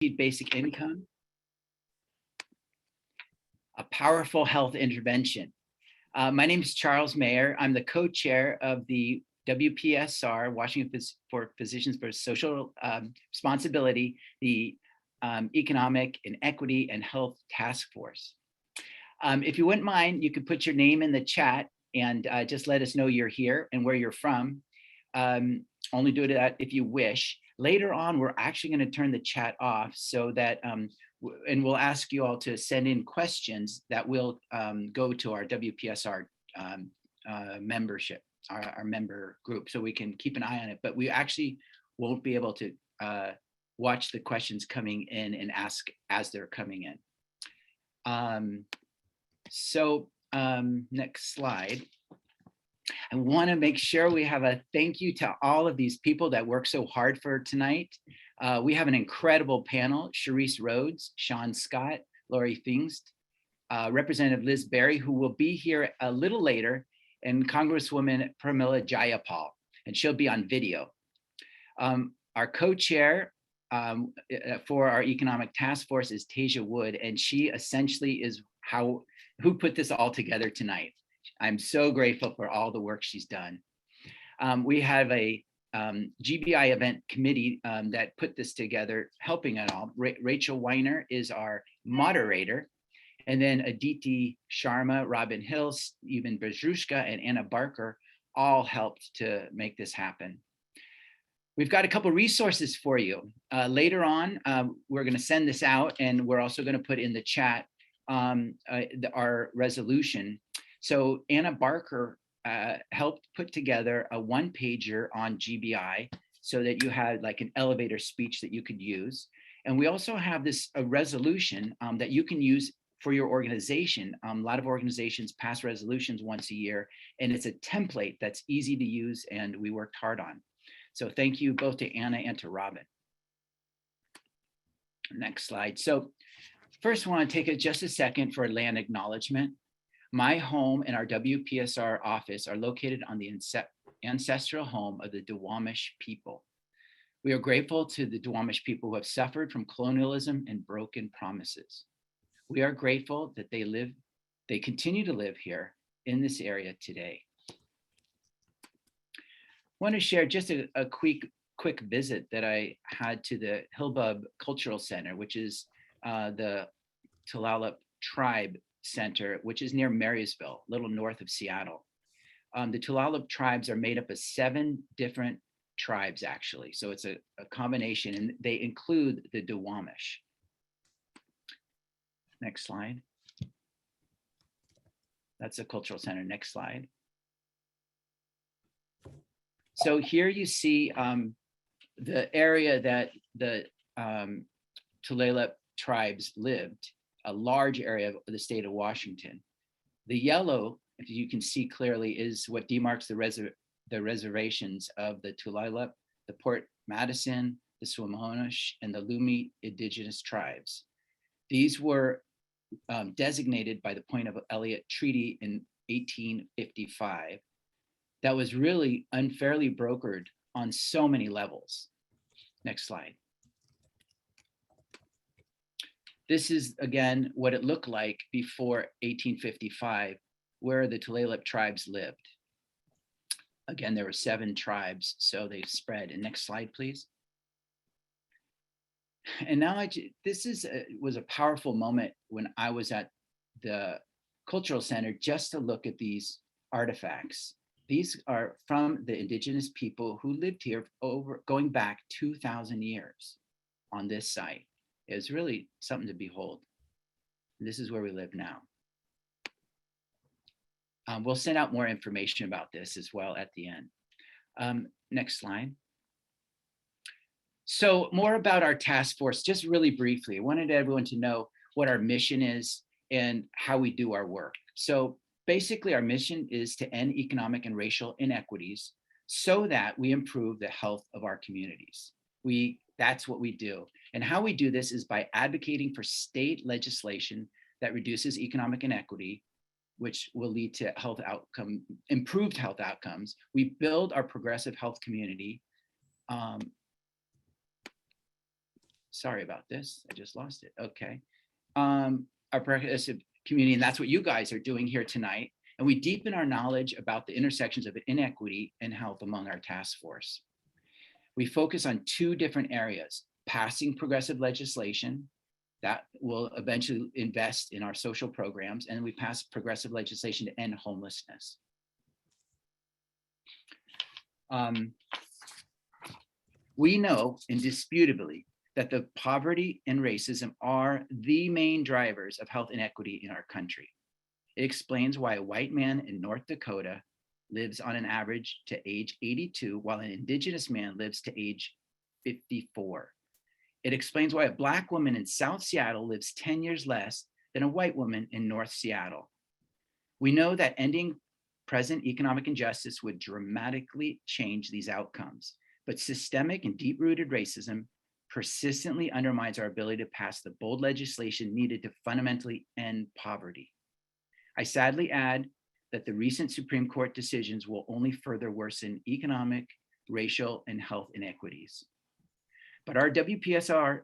basic income, a powerful health intervention. My name is Charles Mayer. I'm the co-chair of the WPSR, Washington for Physicians for Social Responsibility, the Economic Inequity and Health Task Force. If you wouldn't mind, you could put your name in the chat and just let us know you're here and where you're from. Only do that if you wish. Later on, we're actually going to turn the chat off so that, and we'll ask you all to send in questions that will go to our WPSR membership, our member group, so we can keep an eye on it. But we actually won't be able to watch the questions coming in and ask as they're coming in. Next slide. I want to make sure we have a thank you to all of these people that work so hard for tonight. We have an incredible panel: Sharice Rhodes, Sean Scott, Lori Pfingst, Representative Liz Berry, who will be here a little later, and Congresswoman Pramila Jayapal, and she'll be on video. Our co-chair for our economic task force is Tasia Wood, and she essentially is who put this all together tonight. I'm so grateful for all the work she's done. We have a Gbi Event Committee that put this together, helping it all. Rachel Weiner is our moderator, and then Aditi Sharma, Robin Hill, Stephen Brzrushka, and Anna Barker all helped to make this happen. We've got a couple resources for you. Later on, we're going to send this out, and we're also going to put in the chat our resolution. So Anna Barker helped put together a one-pager on GBI so that you had like an elevator speech that you could use. And we also have this a resolution that you can use for your organization. A lot of organizations pass resolutions once a year, and it's a template that's easy to use and we worked hard on. So thank you both to Anna and to Robin. Next slide. So first, I want to take just a second for land acknowledgement. My home and our WPSR office are located on the ancestral home of the Duwamish people. We are grateful to the Duwamish people who have suffered from colonialism and broken promises. We are grateful that they continue to live here in this area today. I want to share just a quick visit that I had to the Hillbub Cultural Center, which is the Tulalip Tribe Center, which is near Marysville, a little north of Seattle. The Tulalip tribes are made up of 7 different tribes, actually. So it's a combination, and they include the Duwamish. Next slide. That's a cultural center. Next slide. So here you see the area that the Tulalip tribes lived, a large area of the state of Washington. The yellow, if you can see clearly, is what demarks the reservations of the Tulalip, the Port Madison, the Swinomish, and the Lumi indigenous tribes. These were designated by the Point of Elliott Treaty in 1855. That was really unfairly brokered on so many levels. Next slide. This is, again, what it looked like before 1855, where the Tulalip tribes lived. Again, there were 7 tribes, so they spread. And next slide, please. And now this was a powerful moment when I was at the Cultural Center just to look at these artifacts. These are from the indigenous people who lived here going back 2,000 years on this site. It was really something to behold. This is where we live now. We'll send out more information about this as well at the end. Next slide. So more about our task force, just really briefly. I wanted everyone to know what our mission is and how we do our work. So basically our mission is to end economic and racial inequities so that we improve the health of our communities. That's what we do. And how we do this is by advocating for state legislation that reduces economic inequity, which will lead to improved health outcomes. We build our progressive health community sorry about this. I just lost it. Okay. Our progressive community, and that's what you guys are doing here tonight. And we deepen our knowledge about the intersections of inequity and health among our task force. We focus on two different areas: passing progressive legislation that will eventually invest in our social programs, and we pass progressive legislation to end homelessness. We know indisputably that the poverty and racism are the main drivers of health inequity in our country. It explains why a white man in North Dakota lives on an average to age 82, while an indigenous man lives to age 54. It explains why a Black woman in South Seattle lives 10 years less than a white woman in North Seattle. We know that ending present economic injustice would dramatically change these outcomes, but systemic and deep-rooted racism persistently undermines our ability to pass the bold legislation needed to fundamentally end poverty. I sadly add that the recent Supreme Court decisions will only further worsen economic, racial, and health inequities. But our WPSR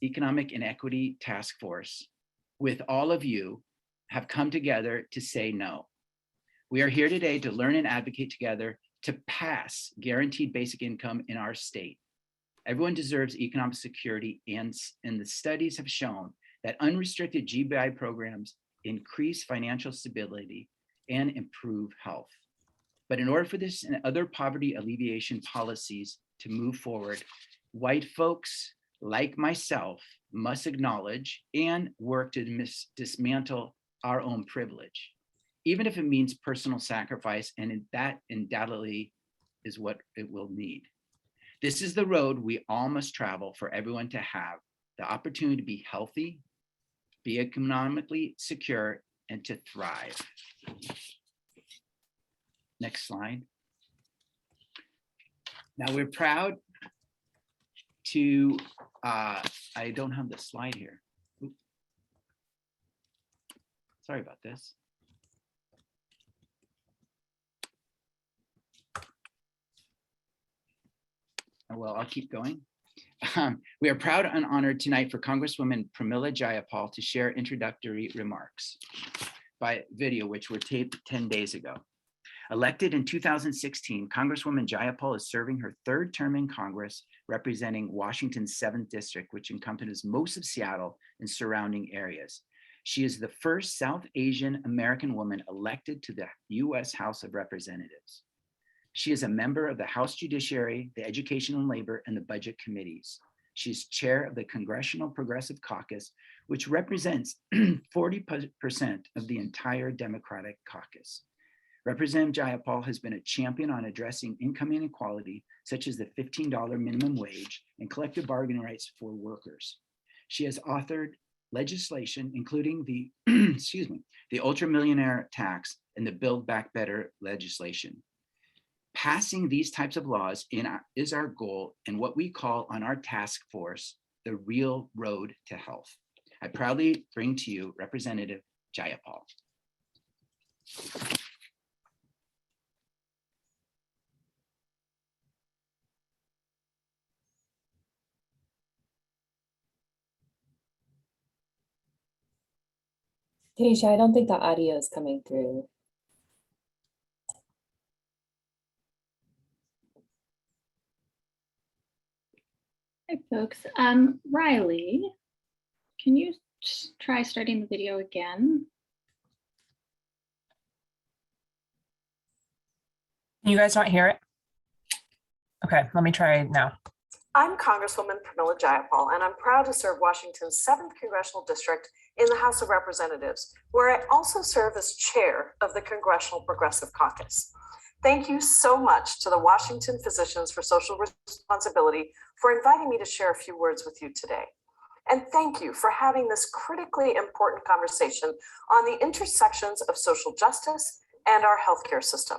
Economic Inequity Task Force, with all of you, have come together to say no. We are here today to learn and advocate together to pass guaranteed basic income in our state. Everyone deserves economic security, and the studies have shown that unrestricted GBI programs increase financial stability and improve health. But in order for this and other poverty alleviation policies to move forward, white folks like myself must acknowledge and work to dismantle our own privilege, even if it means personal sacrifice, and that undoubtedly is what it will need. This is the road we all must travel for everyone to have the opportunity to be healthy, be economically secure, and to thrive. Next slide. Now we're proud to, I don't have the slide here. Oops. Sorry about this. Well, I'll keep going. We are proud and honored tonight for Congresswoman Pramila Jayapal to share introductory remarks by video, which were taped 10 days ago. Elected in 2016, Congresswoman Jayapal is serving her third term in Congress, representing Washington's 7th district, which encompasses most of Seattle and surrounding areas. She is the first South Asian American woman elected to the U.S. House of Representatives. She is a member of the House Judiciary, the Education and Labor, and the Budget Committees. She is chair of the Congressional Progressive Caucus, which represents 40% of the entire Democratic caucus. Representative Jayapal has been a champion on addressing income inequality, such as the $15 minimum wage and collective bargaining rights for workers. She has authored legislation, including the, the ultra-millionaire tax and the Build Back Better legislation. Passing these types of laws is our goal and what we call on our task force, the real road to health. I proudly bring to you Representative Jayapal. Tasia, I don't think the audio is coming through. Hi, folks. Riley, can you try starting the video again? You guys not hear it? Okay, let me try now. I'm Congresswoman Pramila Jayapal, and I'm proud to serve Washington's 7th Congressional District in the House of Representatives, where I also serve as chair of the Congressional Progressive Caucus. Thank you so much to the Washington Physicians for Social Responsibility for inviting me to share a few words with you today. And thank you for having this critically important conversation on the intersections of social justice and our healthcare system.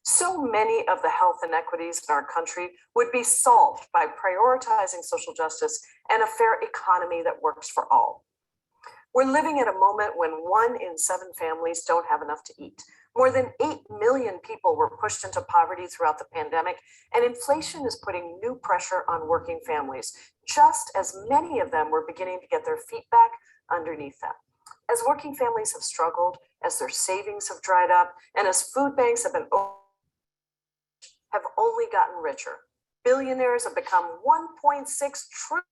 So many of the health inequities in our country would be solved by prioritizing social justice and a fair economy that works for all. We're living at a moment when 1 in 7 families don't have enough to eat, More than 8 million people were pushed into poverty throughout the pandemic, and inflation is putting new pressure on working families, just as many of them were beginning to get their feet back underneath them. As working families have struggled, as their savings have dried up, and as food banks have only gotten richer. Billionaires have become $1.6 trillion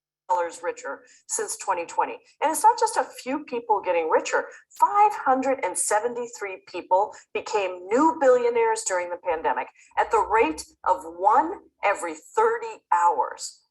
richer since 2020. And it's not just a few people getting richer. 573 people became new billionaires during the pandemic at the rate of 1 every 30 hours.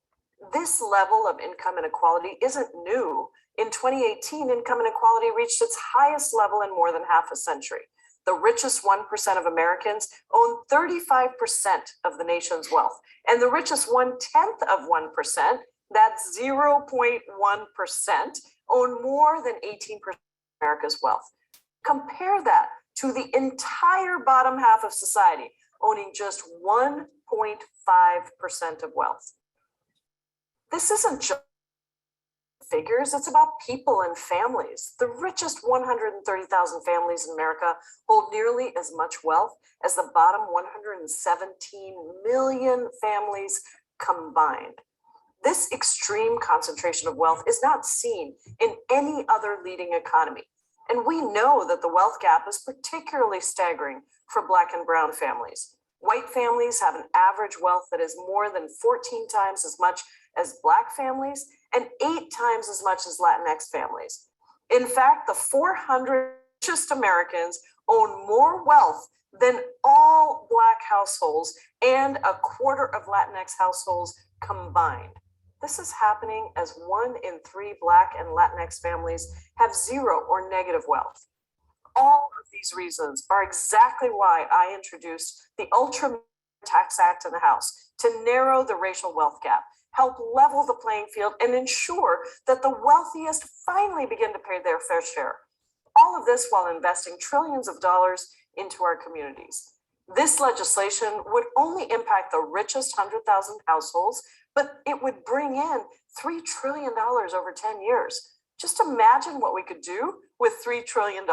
This level of income inequality isn't new. In 2018, income inequality reached its highest level in more than half a century. The richest 1% of Americans own 35% of the nation's wealth, and the richest 1/10 of 1%, that's 0.1%, own more than 18% of America's wealth. Compare that to the entire bottom half of society, owning just 1.5% of wealth. This isn't just figures, it's about people and families. The richest 130,000 families in America hold nearly as much wealth as the bottom 117 million families combined. This extreme concentration of wealth is not seen in any other leading economy. And we know that the wealth gap is particularly staggering for Black and brown families. White families have an average wealth that is more than 14 times as much as Black families and 8 times as much as Latinx families. In fact, the 400 richest Americans own more wealth than all Black households and a quarter of Latinx households combined. This is happening as 1 in 3 Black and Latinx families have 0 or negative wealth. All of these reasons are exactly why I introduced the Ultra Tax Act in the House to narrow the racial wealth gap, help level the playing field, and ensure that the wealthiest finally begin to pay their fair share. All of this while investing trillions of dollars into our communities. This legislation would only impact the richest 100,000 households, but it would bring in $3 trillion over 10 years. Just imagine what we could do with $3 trillion.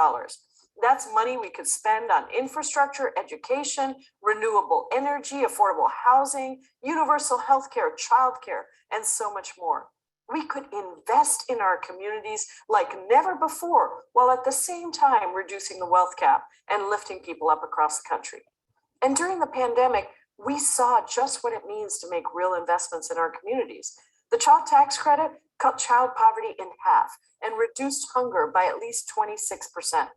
That's money we could spend on infrastructure, education, renewable energy, affordable housing, universal healthcare, childcare, and so much more. We could invest in our communities like never before, while at the same time reducing the wealth gap and lifting people up across the country. And during the pandemic, we saw just what it means to make real investments in our communities. The child tax credit cut child poverty in half and reduced hunger by at least 26%.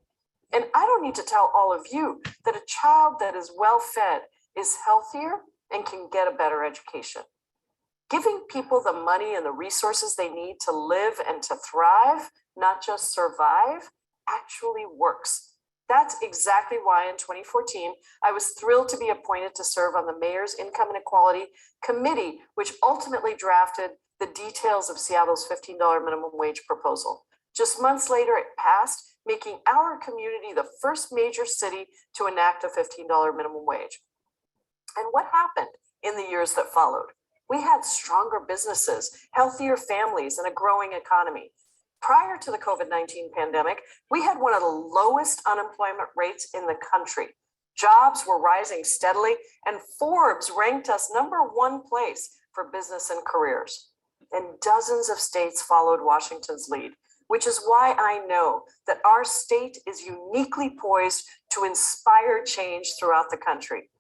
And I don't need to tell all of you that a child that is well fed is healthier and can get a better education. Giving people the money and the resources they need to live and to thrive, not just survive, actually works. That's exactly why in 2014, I was thrilled to be appointed to serve on the Mayor's Income Inequality Committee, which ultimately drafted the details of Seattle's $15 minimum wage proposal. Just months later, it passed, making our community the first major city to enact a $15 minimum wage. And what happened in the years that followed? We had stronger businesses, healthier families, and a growing economy. Prior to the COVID-19 pandemic, we had one of the lowest unemployment rates in the country. Jobs were rising steadily, and Forbes ranked us #1 place for business and careers. And dozens of states followed Washington's lead, which is why I know that our state is uniquely poised to inspire change throughout the country.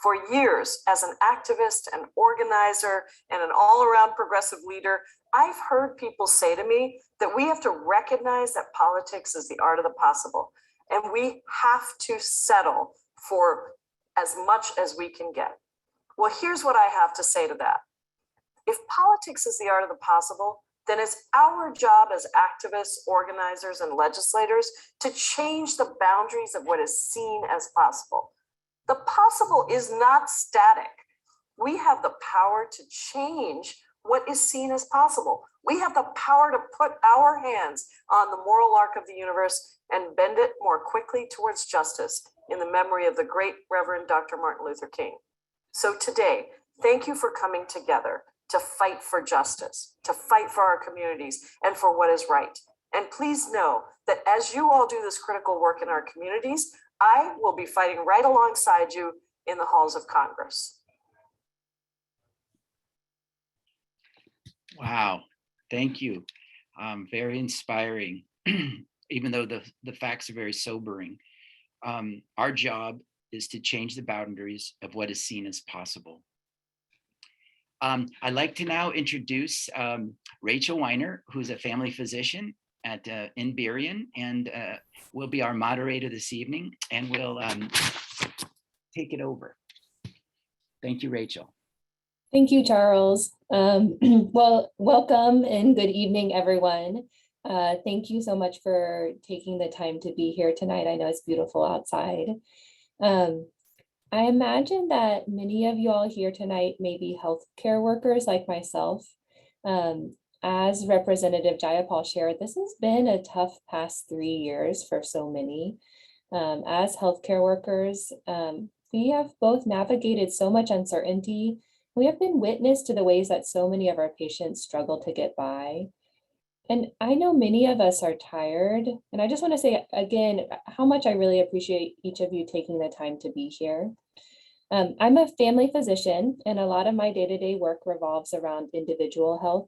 For years, as an activist, an organizer, and an all-around progressive leader, I've heard people say to me that we have to recognize that politics is the art of the possible, and we have to settle for as much as we can get. Well, here's what I have to say to that. If politics is the art of the possible, then it's our job as activists, organizers, and legislators to change the boundaries of what is seen as possible. The possible is not static. We have the power to change what is seen as possible. We have the power to put our hands on the moral arc of the universe and bend it more quickly towards justice in the memory of the great Reverend Dr. Martin Luther King. So today, thank you for coming together to fight for justice, to fight for our communities, and for what is right. And please know that as you all do this critical work in our communities, I will be fighting right alongside you in the halls of Congress. Wow, thank you. Very inspiring, even though the facts are very sobering. Our job is to change the boundaries of what is seen as possible. I'd like to now introduce Rachel Weiner, who's a family physician at Inberian, and will be our moderator this evening, and will take it over. Thank you, Rachel. Thank you, Charles. Well, welcome and good evening, everyone. Thank you so much for taking the time to be here tonight. I know it's beautiful outside. I imagine that many of you all here tonight may be healthcare workers like myself. As Representative Jayapal shared, this has been a tough past 3 years for so many. As healthcare workers, we have both navigated so much uncertainty. We have been witness to the ways that so many of our patients struggle to get by. And I know many of us are tired. And I just want to say again, how much I really appreciate each of you taking the time to be here. I'm a family physician, and a lot of my day-to-day work revolves around individual health.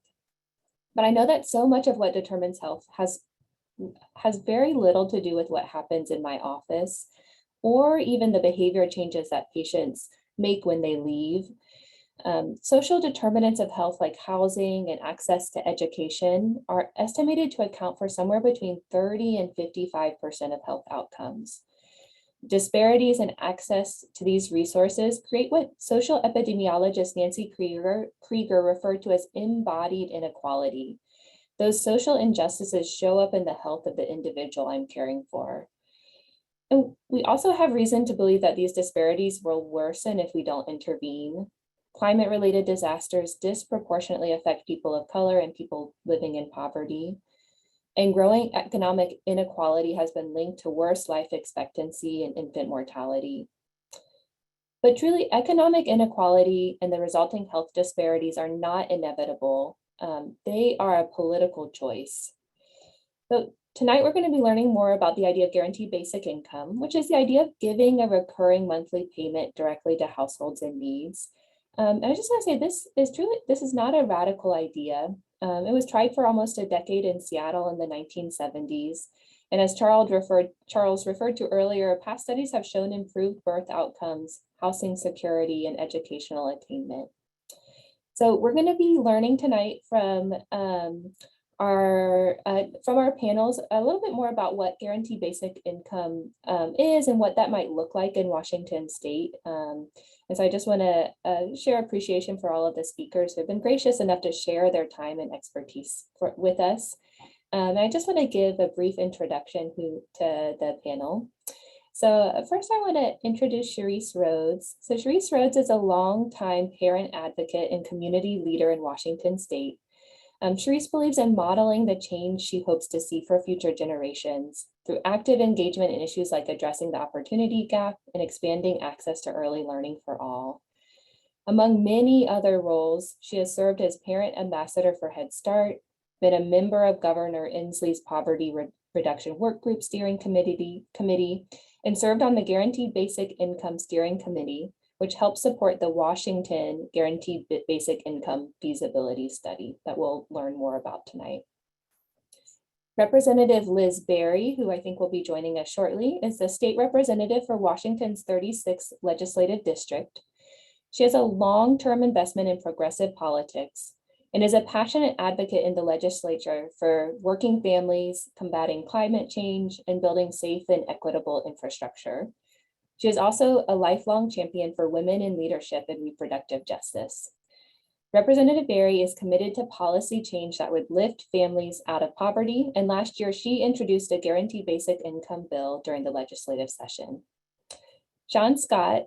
But I know that so much of what determines health has very little to do with what happens in my office, or even the behavior changes that patients make when they leave. Social determinants of health like housing and access to education are estimated to account for somewhere between 30 and 55% of health outcomes. Disparities in access to these resources create what social epidemiologist Nancy Krieger referred to as embodied inequality. Those social injustices show up in the health of the individual I'm caring for. And we also have reason to believe that these disparities will worsen if we don't intervene. Climate-related disasters disproportionately affect people of color and people living in poverty. And growing economic inequality has been linked to worse life expectancy and infant mortality. But truly, economic inequality and the resulting health disparities are not inevitable. They are a political choice. So tonight, we're going to be learning more about the idea of guaranteed basic income, which is the idea of giving a recurring monthly payment directly to households in needs. And I just want to say this is not a radical idea. It was tried for almost a decade in Seattle in the 1970s. And as Charles referred to earlier, past studies have shown improved birth outcomes, housing security, and educational attainment. So we're going to be learning tonight from our panels a little bit more about what guaranteed basic income is and what that might look like in Washington State. And so I just want to share appreciation for all of the speakers who have been gracious enough to share their time and expertise with us. And I just want to give a brief introduction to the panel. So first I want to introduce Cherise Rhodes. So Cherise Rhodes is a longtime parent advocate and community leader in Washington State. Cherise believes in modeling the change she hopes to see for future generations through active engagement in issues like addressing the opportunity gap and expanding access to early learning for all. Among many other roles, she has served as parent ambassador for Head Start, been a member of Governor Inslee's Poverty Reduction Workgroup Steering Committee, and served on the Guaranteed Basic Income Steering Committee, which helps support the Washington Guaranteed Basic Income Feasibility Study that we'll learn more about tonight. Representative Liz Berry, who I think will be joining us shortly, is the state representative for Washington's 36th legislative district. She has a long-term investment in progressive politics and is a passionate advocate in the legislature for working families, combating climate change, and building safe and equitable infrastructure. She is also a lifelong champion for women in leadership and reproductive justice. Representative Berry is committed to policy change that would lift families out of poverty, and last year she introduced a guaranteed basic income bill during the legislative session. Sean Scott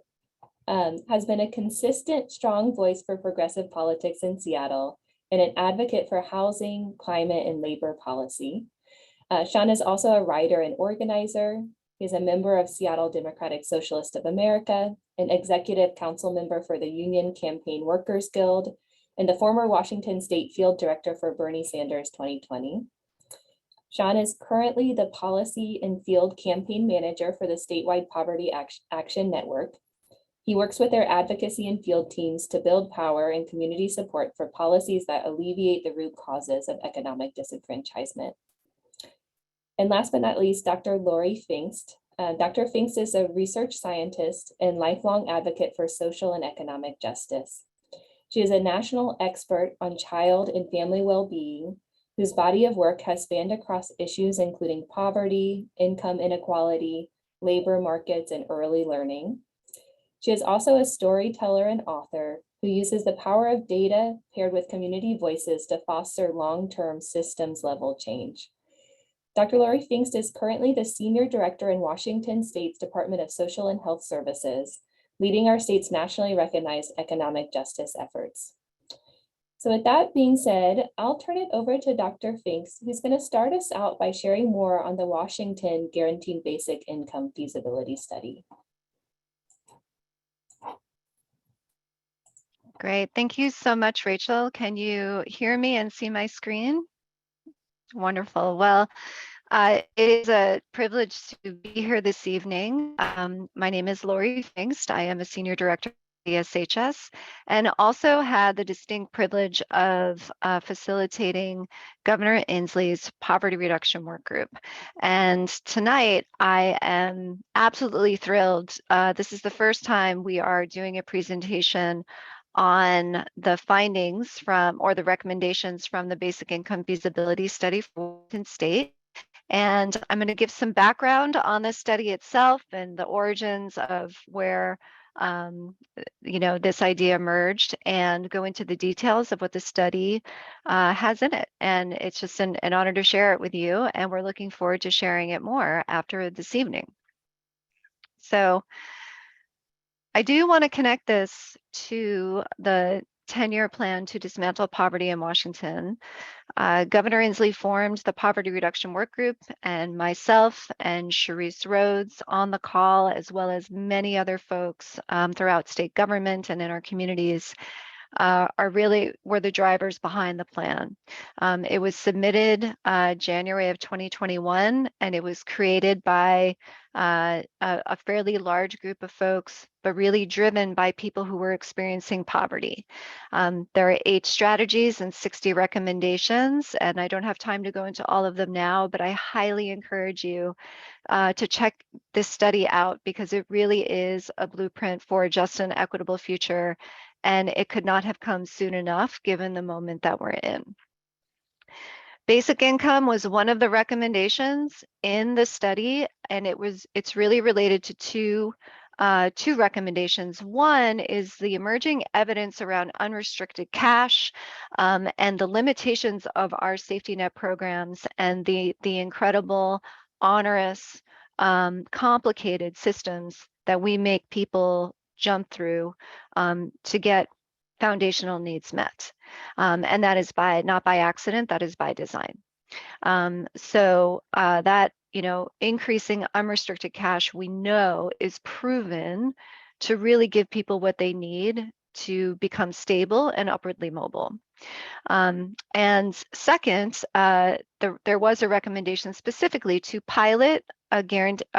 has been a consistent, strong voice for progressive politics in Seattle and an advocate for housing, climate, and labor policy. Sean is also a writer and organizer. He's a member of Seattle Democratic Socialist of America, an executive council member for the Union Campaign Workers Guild, and the former Washington State Field Director for Bernie Sanders 2020. Sean is currently the Policy and Field Campaign Manager for the Statewide Poverty Action Network. He works with their advocacy and field teams to build power and community support for policies that alleviate the root causes of economic disenfranchisement. And last but not least, Dr. Lori Pfingst. Dr. Pfingst is a research scientist and lifelong advocate for social and economic justice. She is a national expert on child and family well-being, whose body of work has spanned across issues including poverty, income inequality, labor markets, and early learning. She is also a storyteller and author who uses the power of data paired with community voices to foster long-term systems-level change. Dr. Lori Pfingst is currently the Senior Director in Washington State's Department of Social and Health Services, leading our state's nationally recognized economic justice efforts. So with that being said, I'll turn it over to Dr. Pfingst, who's going to start us out by sharing more on the Washington Guaranteed Basic Income Feasibility Study. Great. Thank you so much, Rachel. Can you hear me and see my screen? Wonderful. Well, it is a privilege to be here this evening. My name is Lori Pfingst. I am a Senior Director at ESHS and also had the distinct privilege of facilitating Governor Inslee's Poverty Reduction Work Group. And tonight, I am absolutely thrilled. This is the first time we are doing a presentation on the findings from, or the recommendations from the Basic Income Feasibility Study for Washington State. And I'm going to give some background on the study itself and the origins of where this idea emerged, and go into the details of what the study has in it. And it's just an honor to share it with you, and we're looking forward to sharing it more after this evening. So I do want to connect this to the 10-year plan to dismantle poverty in Washington. Governor Inslee formed the Poverty Reduction Work Group, and myself and Charisse Rhodes on the call, as well as many other folks throughout state government and in our communities, were the drivers behind the plan. It was submitted January of 2021, and it was created by a fairly large group of folks, but really driven by people who were experiencing poverty. There are 8 strategies and 60 recommendations, and I don't have time to go into all of them now, but I highly encourage you to check this study out, because it really is a blueprint for a just and equitable future, and it could not have come soon enough given the moment that we're in. Basic income was one of the recommendations in the study, and it's really related to two recommendations. One is the emerging evidence around unrestricted cash and the limitations of our safety net programs, and the incredible, onerous, complicated systems that we make people jump through to get foundational needs met. And that is not by accident, that is by design. So that, increasing unrestricted cash, we know, is proven to really give people what they need to become stable and upwardly mobile. And second, there was a recommendation specifically to pilot a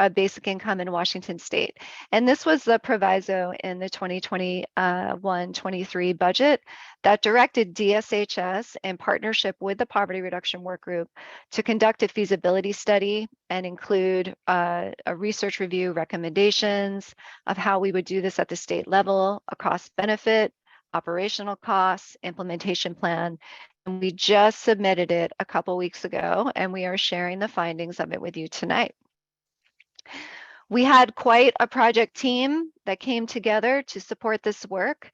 basic income in Washington State. And this was the proviso in the 2021-23 budget that directed DSHS in partnership with the Poverty Reduction Work Group to conduct a feasibility study and include a research review, recommendations of how we would do this at the state level, a cost benefit, operational costs, implementation plan. And we just submitted it a couple weeks ago, and we are sharing the findings of it with you tonight. We had quite a project team that came together to support this work,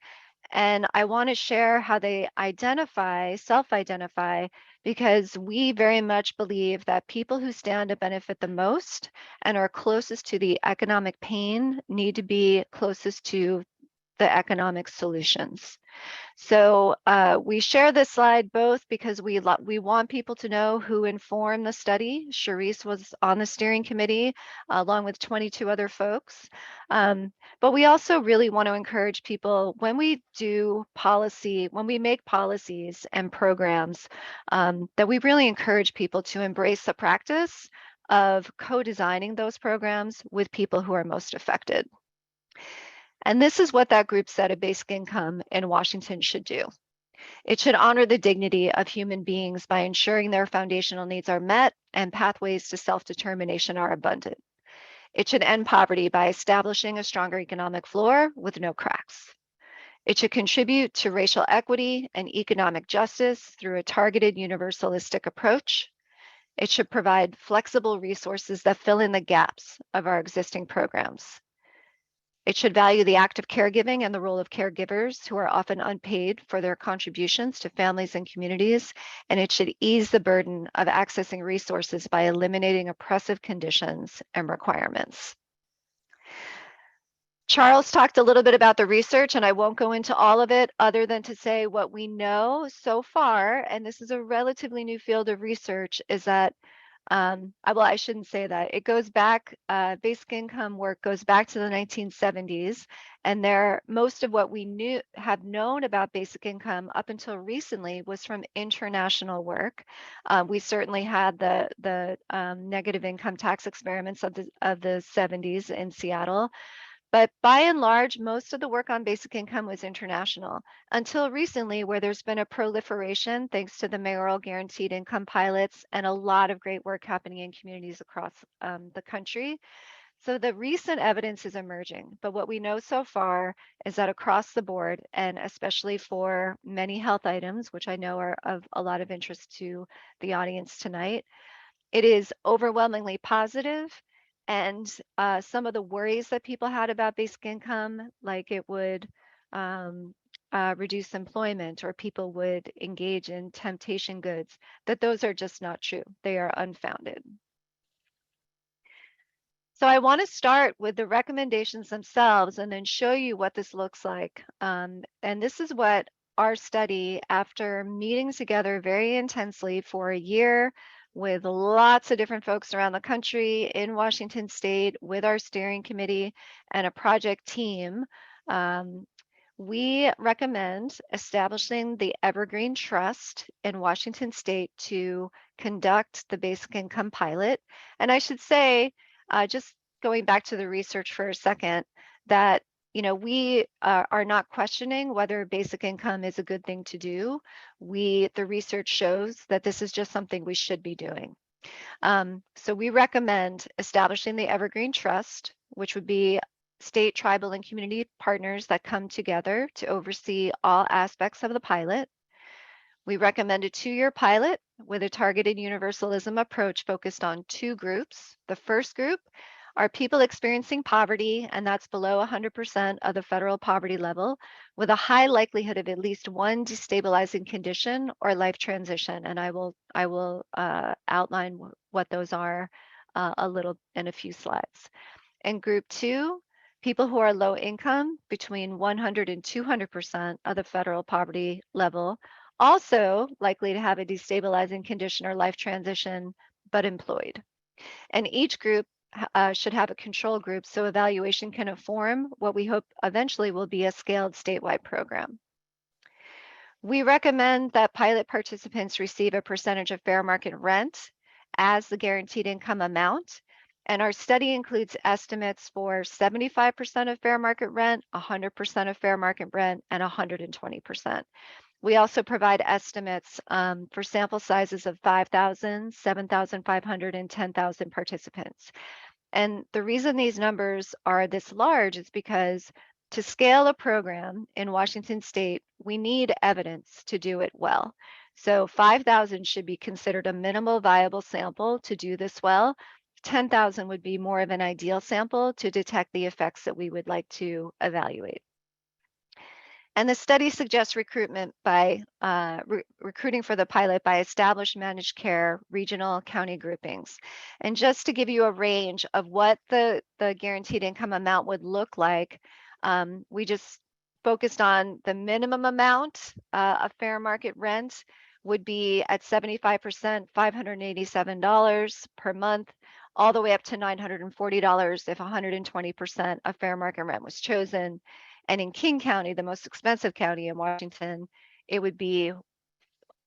and I want to share how they self-identify, because we very much believe that people who stand to benefit the most and are closest to the economic pain need to be closest to the economic solutions. So we share this slide both because we want people to know who informed the study. Charisse was on the steering committee along with 22 other folks. But we also really want to encourage people when we do policy, when we make policies and programs, that we really encourage people to embrace the practice of co-designing those programs with people who are most affected. And this is what that group said a basic income in Washington should do. It should honor the dignity of human beings by ensuring their foundational needs are met and pathways to self-determination are abundant. It should end poverty by establishing a stronger economic floor with no cracks. It should contribute to racial equity and economic justice through a targeted universalistic approach. It should provide flexible resources that fill in the gaps of our existing programs. It should value the act of caregiving and the role of caregivers who are often unpaid for their contributions to families and communities, and it should ease the burden of accessing resources by eliminating oppressive conditions and requirements. Charles talked a little bit about the research, and I won't go into all of it other than to say what we know so far, and this is a relatively new field of research, is that I shouldn't say that. It goes back, basic income work goes back to the 1970s, and most of what we have known about basic income up until recently was from international work. We certainly had the negative income tax experiments of the 70s in Seattle. But by and large, most of the work on basic income was international until recently, where there's been a proliferation thanks to the mayoral guaranteed income pilots and a lot of great work happening in communities across the country. So the recent evidence is emerging, but what we know so far is that across the board, and especially for many health items, which I know are of a lot of interest to the audience tonight, it is overwhelmingly positive. And some of the worries that people had about basic income, like it would reduce employment or people would engage in temptation goods, that those are just not true. They are unfounded. So I want to start with the recommendations themselves and then show you what this looks like. And this is what our study, after meeting together very intensely for a year, with lots of different folks around the country, in Washington State, with our steering committee and a project team, we recommend establishing the Evergreen Trust in Washington State to conduct the basic income pilot. And I should say, just going back to the research for a second, that we are not questioning whether basic income is a good thing to do. The research shows that this is just something we should be doing. So we recommend establishing the Evergreen Trust, which would be state, tribal, and community partners that come together to oversee all aspects of the pilot. We recommend a 2-year pilot with a targeted universalism approach focused on 2 groups. The first group are people experiencing poverty, and that's below 100% of the federal poverty level, with a high likelihood of at least one destabilizing condition or life transition. And I will outline what those are a little in a few slides. And group 2, people who are low income, between 100 and 200% of the federal poverty level, also likely to have a destabilizing condition or life transition, but employed. And each group should have a control group so evaluation can inform what we hope eventually will be a scaled statewide program. We recommend that pilot participants receive a percentage of fair market rent as the guaranteed income amount. And our study includes estimates for 75% of fair market rent, 100% of fair market rent, and 120%. We also provide estimates for sample sizes of 5,000, 7,500, and 10,000 participants. And the reason these numbers are this large is because to scale a program in Washington State, we need evidence to do it well. So 5,000 should be considered a minimal viable sample to do this well. 10,000 would be more of an ideal sample to detect the effects that we would like to evaluate. And the study suggests recruitment by recruiting for the pilot by established managed care regional county groupings. And just to give you a range of what the guaranteed income amount would look like, we just focused on the minimum amount of fair market rent would be at 75%, $587 per month, all the way up to $940 if 120% of fair market rent was chosen. And in King County, the most expensive county in Washington, it would be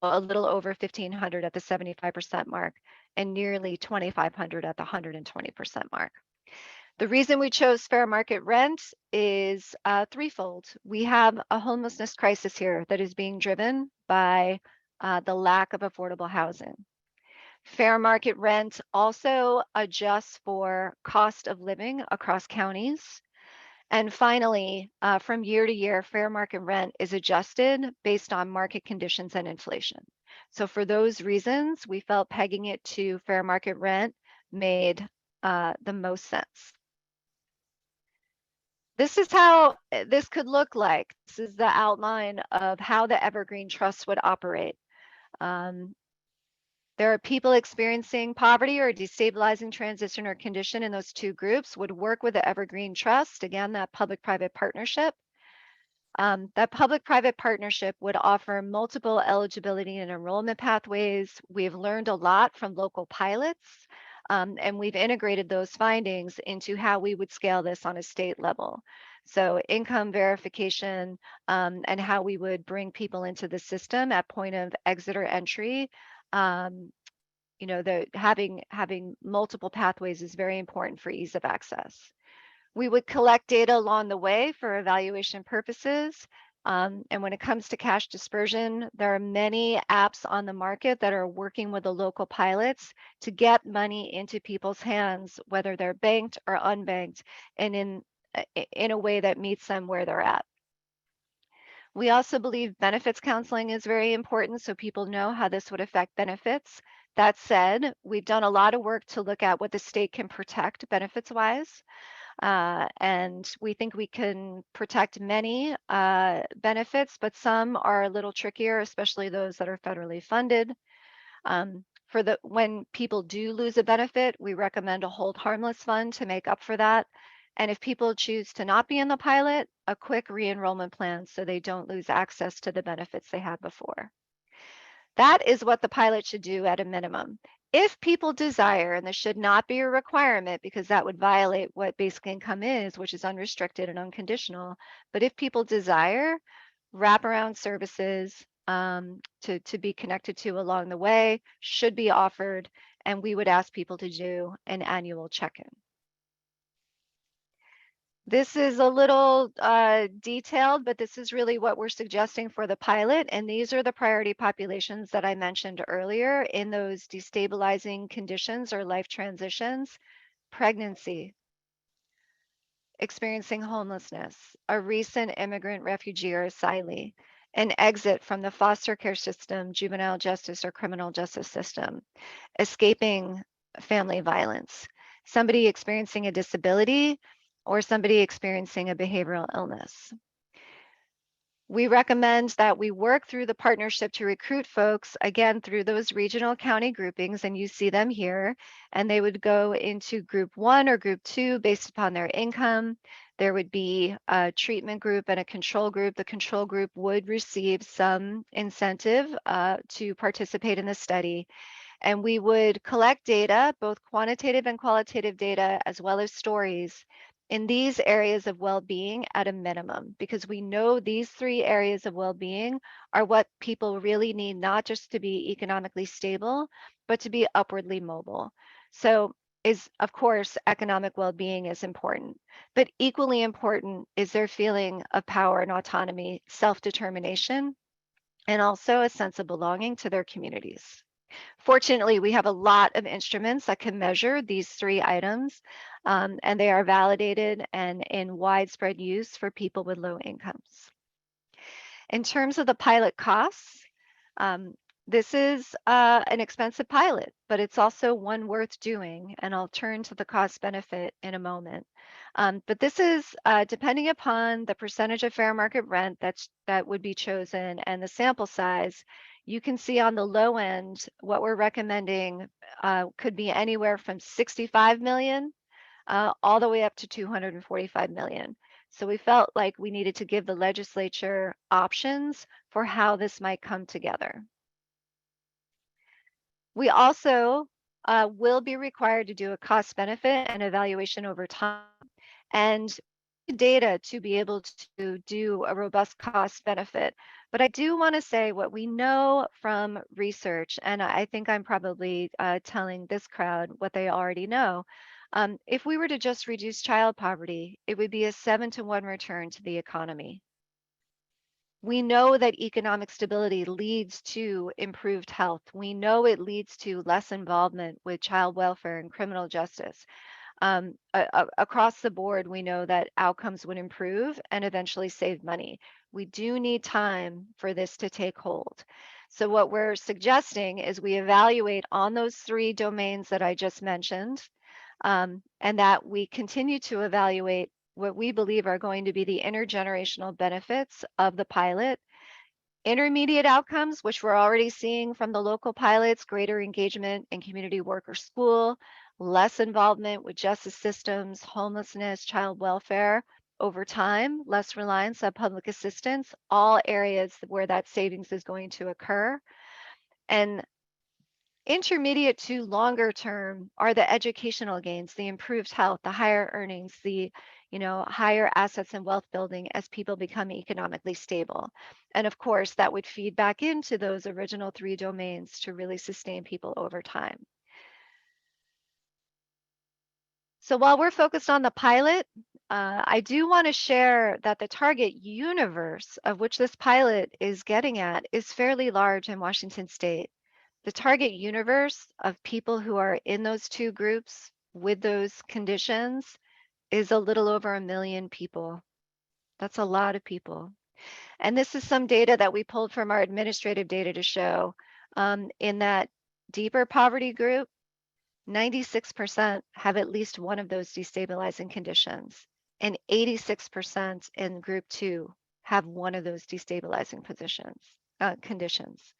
a little over $1,500 at the 75% mark and nearly $2,500 at the 120% mark. The reason we chose fair market rent is threefold. We have a homelessness crisis here that is being driven by the lack of affordable housing. Fair market rent also adjusts for cost of living across counties. And finally, from year to year, fair market rent is adjusted based on market conditions and inflation. So for those reasons, we felt pegging it to fair market rent made the most sense. This is how this could look like. This is the outline of how the Evergreen Trust would operate. There are people experiencing poverty or destabilizing transition or condition in those two groups would work with the Evergreen Trust, again, that public-private partnership. That public-private partnership would offer multiple eligibility and enrollment pathways. We've learned a lot from local pilots, and we've integrated those findings into how we would scale this on a state level. So income verification and how we would bring people into the system at point of exit or entry. You know, having multiple pathways is very important for ease of access. We would collect data along the way for evaluation purposes. And when it comes to cash dispersion, there are many apps on the market that are working with the local pilots to get money into people's hands, whether they're banked or unbanked, and in a way that meets them where they're at. We also believe benefits counseling is very important so people know how this would affect benefits. That said, we've done a lot of work to look at what the state can protect benefits-wise. And we think we can protect many benefits, but some are a little trickier, especially those that are federally funded. When people do lose a benefit, we recommend a hold harmless fund to make up for that. And if people choose to not be in the pilot, a quick re-enrollment plan so they don't lose access to the benefits they had before. That is what the pilot should do at a minimum. If people desire, and this should not be a requirement because that would violate what basic income is, which is unrestricted and unconditional, but if people desire wraparound services to be connected to along the way should be offered, and we would ask people to do an annual check-in. This is a little detailed, but this is really what we're suggesting for the pilot. And these are the priority populations that I mentioned earlier in those destabilizing conditions or life transitions: pregnancy, experiencing homelessness, a recent immigrant, refugee, or asylee, an exit from the foster care system, juvenile justice, or criminal justice system, escaping family violence, somebody experiencing a disability, or somebody experiencing a behavioral illness. We recommend that we work through the partnership to recruit folks, again, through those regional county groupings, and you see them here, and they would go into group 1 or group 2 based upon their income. There would be a treatment group and a control group. The control group would receive some incentive to participate in the study. And we would collect data, both quantitative and qualitative data, as well as stories in these areas of well-being at a minimum, because we know these 3 areas of well-being are what people really need, not just to be economically stable, but to be upwardly mobile. So of course, economic well-being is important, but equally important is their feeling of power and autonomy, self-determination, and also a sense of belonging to their communities. Fortunately, we have a lot of instruments that can measure these 3 items, and they are validated and in widespread use for people with low incomes. In terms of the pilot costs, this is an expensive pilot, but it's also one worth doing, and I'll turn to the cost benefit in a moment. But this is depending upon the percentage of fair market rent that would be chosen and the sample size. You can see on the low end, what we're recommending could be anywhere from 65 million all the way up to 245 million. So we felt like we needed to give the legislature options for how this might come together. We also will be required to do a cost benefit and evaluation over time, and data to be able to do a robust cost benefit. But I do want to say what we know from research, and I think I'm probably telling this crowd what they already know. If we were to just reduce child poverty, it would be a 7-to-1 return to the economy. We know that economic stability leads to improved health. We know it leads to less involvement with child welfare and criminal justice. Across the board, we know that outcomes would improve and eventually save money. We do need time for this to take hold. So what we're suggesting is we evaluate on those 3 domains that I just mentioned, and that we continue to evaluate what we believe are going to be the intergenerational benefits of the pilot, intermediate outcomes, which we're already seeing from the local pilots, greater engagement in community work or school, less involvement with justice systems, homelessness, child welfare over time, less reliance on public assistance, all areas where that savings is going to occur. And intermediate to longer term are the educational gains, the improved health, the higher earnings, the higher assets and wealth building as people become economically stable. And of course, that would feed back into those original 3 domains to really sustain people over time. So while we're focused on the pilot, I do want to share that the target universe of which this pilot is getting at is fairly large in Washington State. The target universe of people who are in those 2 groups with those conditions is a little over 1 million people. That's a lot of people. And this is some data that we pulled from our administrative data to show in that deeper poverty group, 96% have at least one of those destabilizing conditions, and 86% in group 2 have one of those destabilizing conditions.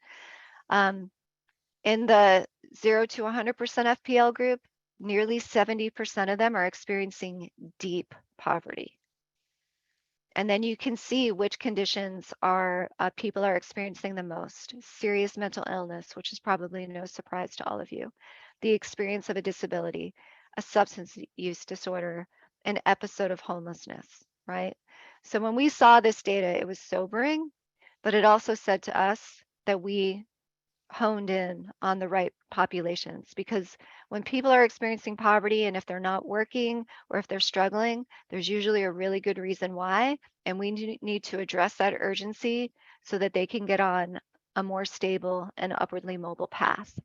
In the 0 to 100% FPL group, nearly 70% of them are experiencing deep poverty. And then you can see which conditions people are experiencing the most. Serious mental illness, which is probably no surprise to all of you. The experience of a disability, a substance use disorder, an episode of homelessness, right? So when we saw this data, it was sobering, but it also said to us that we honed in on the right populations, because when people are experiencing poverty and if they're not working or if they're struggling, there's usually a really good reason why, and we need to address that urgency so that they can get on a more stable and upwardly mobile path.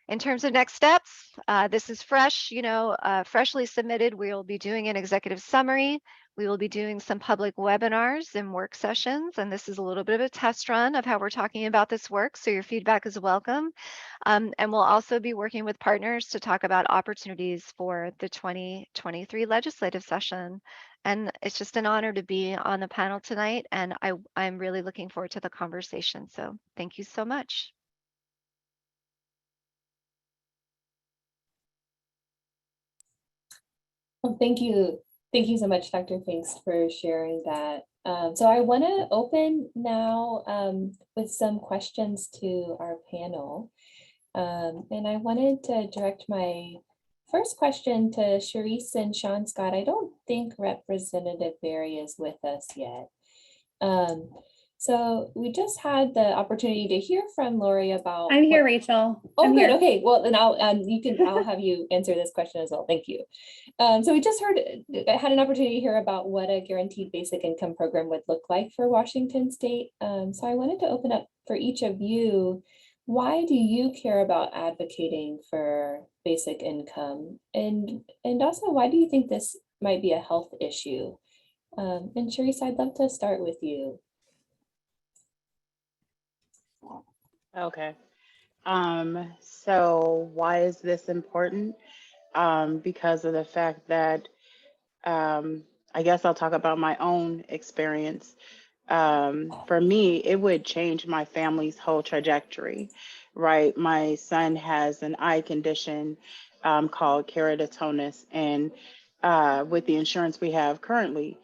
In terms of next steps, this is fresh, freshly submitted. We will be doing an executive summary. We will be doing some public webinars and work sessions, and this is a little bit of a test run of how we're talking about this work, so your feedback is welcome. And we'll also be working with partners to talk about opportunities for the 2023 legislative session. And it's just an honor to be on the panel tonight, and I'm really looking forward to the conversation. So thank you so much. Well, thank you. Thank you so much, Dr. Finks, for sharing that. So I want to open now with some questions to our panel. And I wanted to direct my first question to Charisse and Sean Scott. I don't think Representative Berry is with us yet. So we just had the opportunity to hear from Lori about— I'm here, Rachel. Oh, I'm good. here. Okay. Well, then I'll have you answer this question as well. Thank you. So we just had an opportunity to hear about what a guaranteed basic income program would look like for Washington State. So I wanted to open up for each of you. Why do you care about advocating for basic income? And also, why do you think this might be a health issue? And Charisse, I'd love to start with you. Okay. So why is this important? Because of the fact that I guess I'll talk about my own experience. For me, it would change my family's whole trajectory, right? My son has an eye condition called keratoconus, and with the insurance we have currently,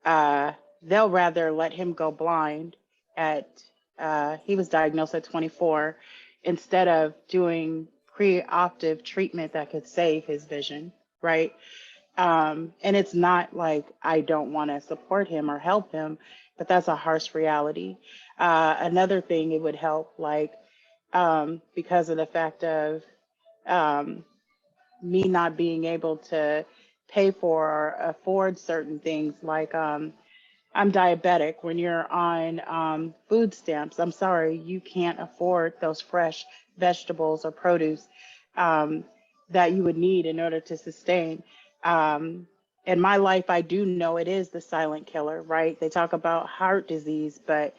they'll rather let him go blind at, he was diagnosed at 24, instead of doing pre-operative treatment that could save his vision, right? And it's not like I don't want to support him or help him, but that's a harsh reality. Another thing it would help, like, because of the fact of me not being able to pay for or afford certain things, like I'm diabetic. When you're on food stamps, I'm sorry, you can't afford those fresh vegetables or produce that you would need in order to sustain. In my life, I do know it is the silent killer, right? They talk about heart disease, but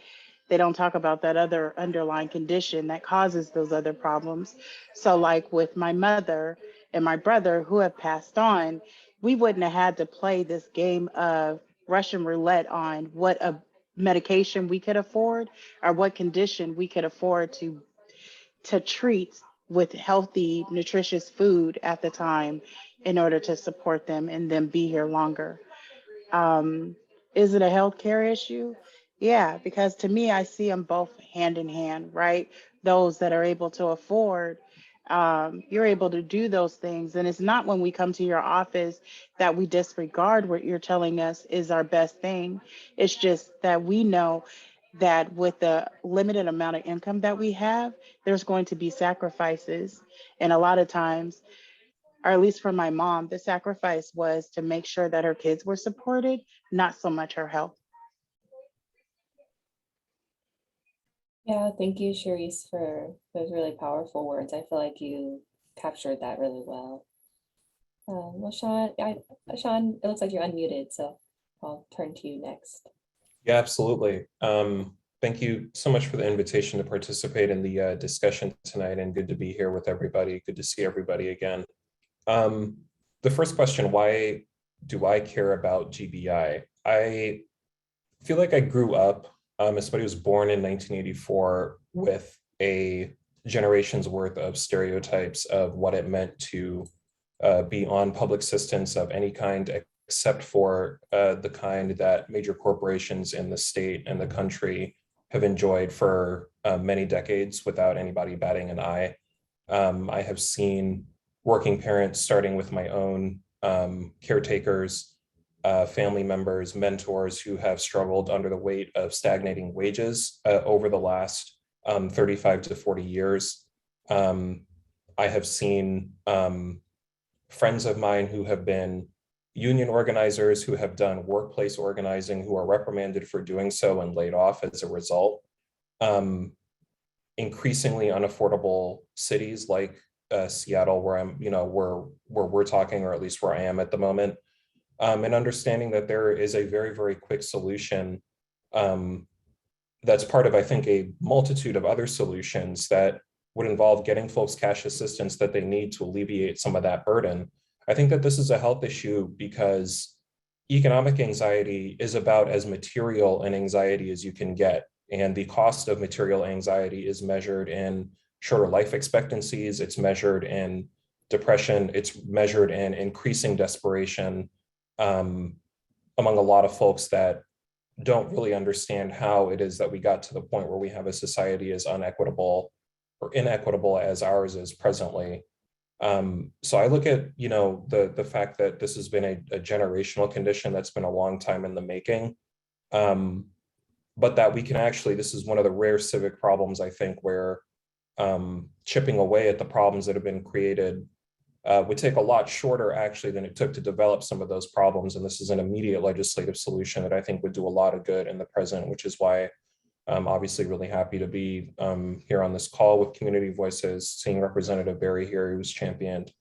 they don't talk about that other underlying condition that causes those other problems. So, like with my mother and my brother who have passed on, we wouldn't have had to play this game of Russian roulette on what a medication we could afford or what condition we could afford to treat with healthy, nutritious food at the time in order to support them and then be here longer. Is it a healthcare issue? Yeah, because to me, I see them both hand in hand, right? Those that are able to afford, you're able to do those things. And it's not when we come to your office that we disregard what you're telling us is our best thing. It's just that we know that with the limited amount of income that we have, there's going to be sacrifices. And a lot of times, or at least for my mom, the sacrifice was to make sure that her kids were supported, not so much her health. Yeah, thank you, Charisse, for those really powerful words. I feel like you captured that really well. Well, Sean, it looks like you're unmuted, so I'll turn to you next. Yeah, absolutely. Thank you so much for the invitation to participate in the discussion tonight, and good to be here with everybody. Good to see everybody again. The first question, why do I care about GBI? I feel like I grew up as somebody who was born in 1984 with a generation's worth of stereotypes of what it meant to be on public assistance of any kind, except for the kind that major corporations in the state and the country have enjoyed for many decades without anybody batting an eye. I have seen working parents, starting with my own caretakers, family members, mentors who have struggled under the weight of stagnating wages over the last 35 to 40 years. I have seen friends of mine who have been union organizers, who have done workplace organizing, who are reprimanded for doing so and laid off as a result. Increasingly unaffordable cities like Seattle, where I'm, where we're talking, or at least where I am at the moment, and understanding that there is a very, very quick solution that's part of, I think, a multitude of other solutions that would involve getting folks cash assistance that they need to alleviate some of that burden. I think that this is a health issue because economic anxiety is about as material an anxiety as you can get. And the cost of material anxiety is measured in shorter life expectancies, it's measured in depression, it's measured in increasing desperation among a lot of folks that don't really understand how it is that we got to the point where we have a society as unequitable or inequitable as ours is presently. So I look at, the fact that this has been a generational condition that's been a long time in the making, but that we can actually, this is one of the rare civic problems, I think, where chipping away at the problems that have been created would take a lot shorter actually than it took to develop some of those problems. And this is an immediate legislative solution that I think would do a lot of good in the present, which is why I'm obviously really happy to be here on this call with Community Voices, seeing Representative Berry here, who's championed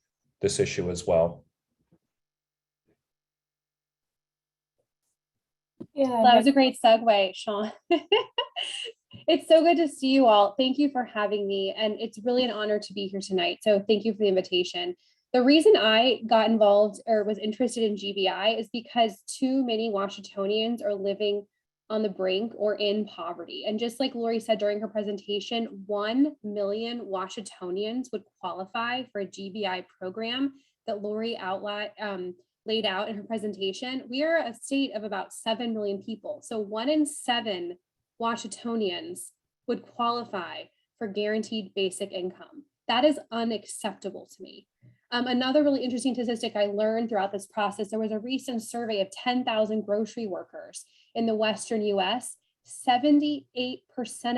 this issue as well. Yeah, That was a great segue, Sean. It's so good to see you all. Thank you for having me. And it's really an honor to be here tonight. So thank you for the invitation. The reason I got involved or was interested in GBI is because too many Washingtonians are living on the brink or in poverty. And just like Lori said during her presentation, 1 million Washingtonians would qualify for a GBI program that Lori outlined laid out in her presentation, we are a state of about 7 million people. So 1 in 7 Washingtonians would qualify for guaranteed basic income. That is unacceptable to me. Another really interesting statistic I learned throughout this process, there was a recent survey of 10,000 grocery workers in the Western US. 78%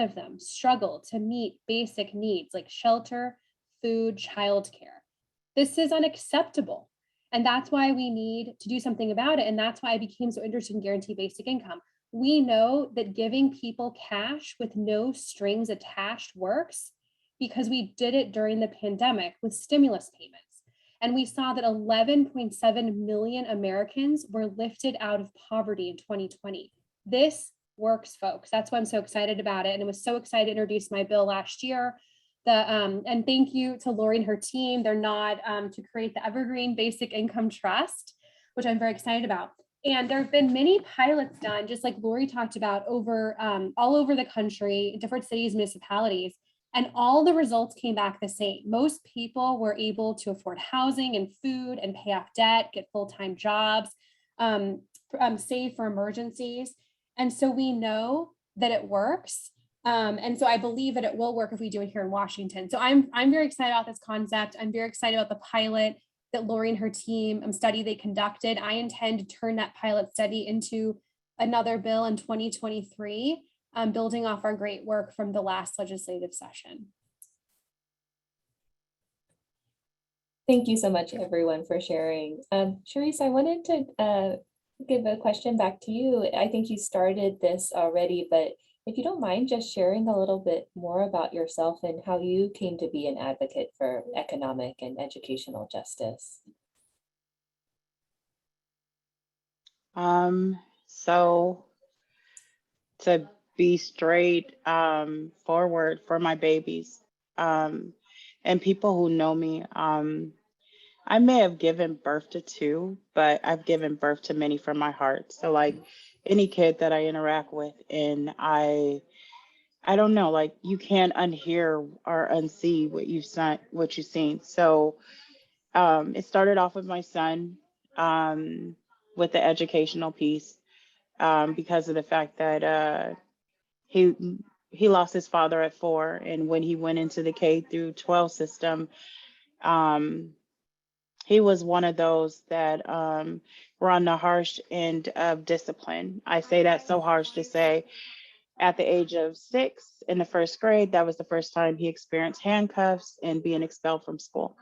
of them struggle to meet basic needs like shelter, food, childcare. This is unacceptable. And that's why we need to do something about it. And that's why I became so interested in guaranteed basic income. We know that giving people cash with no strings attached works because we did it during the pandemic with stimulus payments. And we saw that 11.7 million Americans were lifted out of poverty in 2020. This works, folks. That's why I'm so excited about it. And I was so excited to introduce my bill last year. And thank you to Lori and her team. They're not to create the Evergreen Basic Income Trust, which I'm very excited about. And there have been many pilots done, just like Lori talked about, over all over the country, different cities, municipalities, and all the results came back the same. Most people were able to afford housing and food and pay off debt, get full-time jobs, save for emergencies. And so we know that it works. And so I believe that it will work if we do it here in Washington. So I'm very excited about this concept. I'm very excited about the pilot that Lori and her team study they conducted. I intend to turn that pilot study into another bill in 2023, building off our great work from the last legislative session. Thank you so much, everyone, for sharing. Sharice, I wanted to give a question back to you. I think you started this already, but if you don't mind just sharing a little bit more about yourself and how you came to be an advocate for economic and educational justice. So to be straight forward for my babies and people who know me, I may have given birth to 2, but I've given birth to many from my heart. So like any kid that I interact with, and I don't know, like you can't unhear or unsee what you've seen. So it started off with my son with the educational piece because of the fact that he lost his father at 4, and when he went into the K through 12 system, he was one of those that were on the harsh end of discipline. I say that so harsh to say at the age of 6 in the 1st grade, that was the first time he experienced handcuffs and being expelled from school.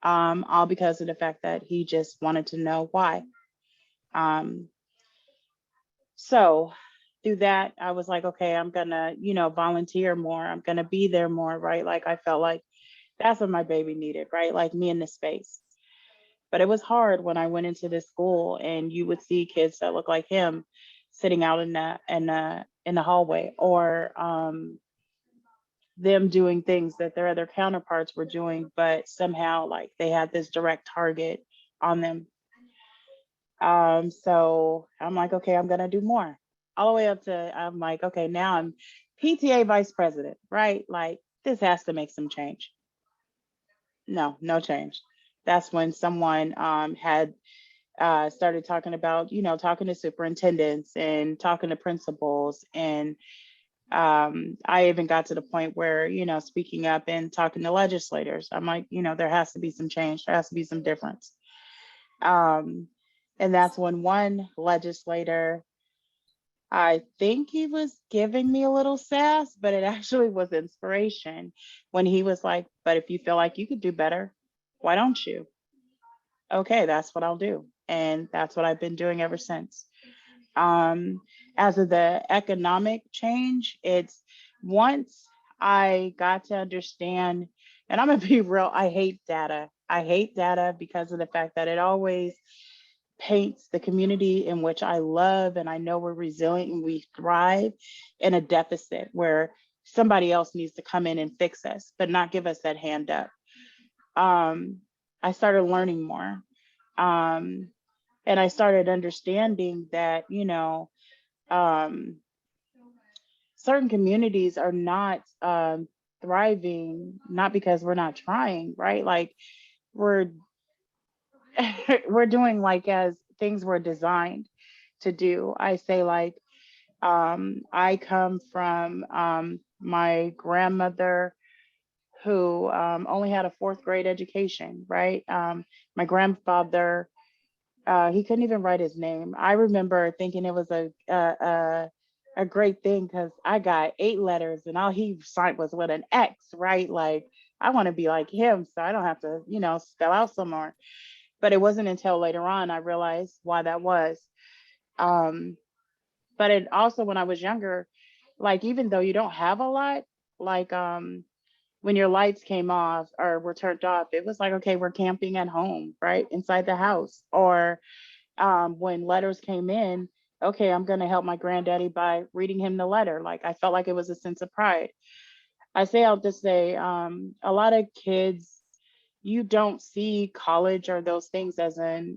All because of the fact that he just wanted to know why. So through that, I was like, okay, I'm gonna, volunteer more. I'm gonna be there more, right? Like I felt like that's what my baby needed, right? Like me in the space. But it was hard when I went into this school and you would see kids that look like him sitting out in the hallway, or them doing things that their other counterparts were doing, but somehow like they had this direct target on them. So I'm like, okay, I'm gonna do more. All the way up to, I'm like, okay, now I'm PTA vice president, right? Like this has to make some change. No change. That's when someone had started talking about, talking to superintendents and talking to principals. And I even got to the point where, speaking up and talking to legislators. I'm like, there has to be some change. There has to be some difference. And that's when one legislator, I think he was giving me a little sass, but it actually was inspiration when he was like, but if you feel like you could do better, why don't you? Okay, that's what I'll do. And that's what I've been doing ever since. As of the economic change, it's once I got to understand, and I'm gonna be real, I hate data. I hate data because of the fact that it always paints the community in which I love and I know we're resilient and we thrive in a deficit where somebody else needs to come in and fix us, but not give us that hand up. I started learning more. And I started understanding that, certain communities are not thriving, not because we're not trying, right? Like we're doing like as things were designed to do. I say like, I come from my grandmother who only had a 4th grade education, right? My grandfather, he couldn't even write his name. I remember thinking it was a great thing because I got 8 letters and all he signed was with an X, right? Like I want to be like him, so I don't have to, spell out some more. But it wasn't until later on I realized why that was. But it also, when I was younger, like even though you don't have a lot, like when your lights came off or were turned off, it was like, okay, we're camping at home, right? Inside the house. Or when letters came in, okay, I'm going to help my granddaddy by reading him the letter. Like I felt like it was a sense of pride. I say I'll just say a lot of kids, you don't see college or those things as a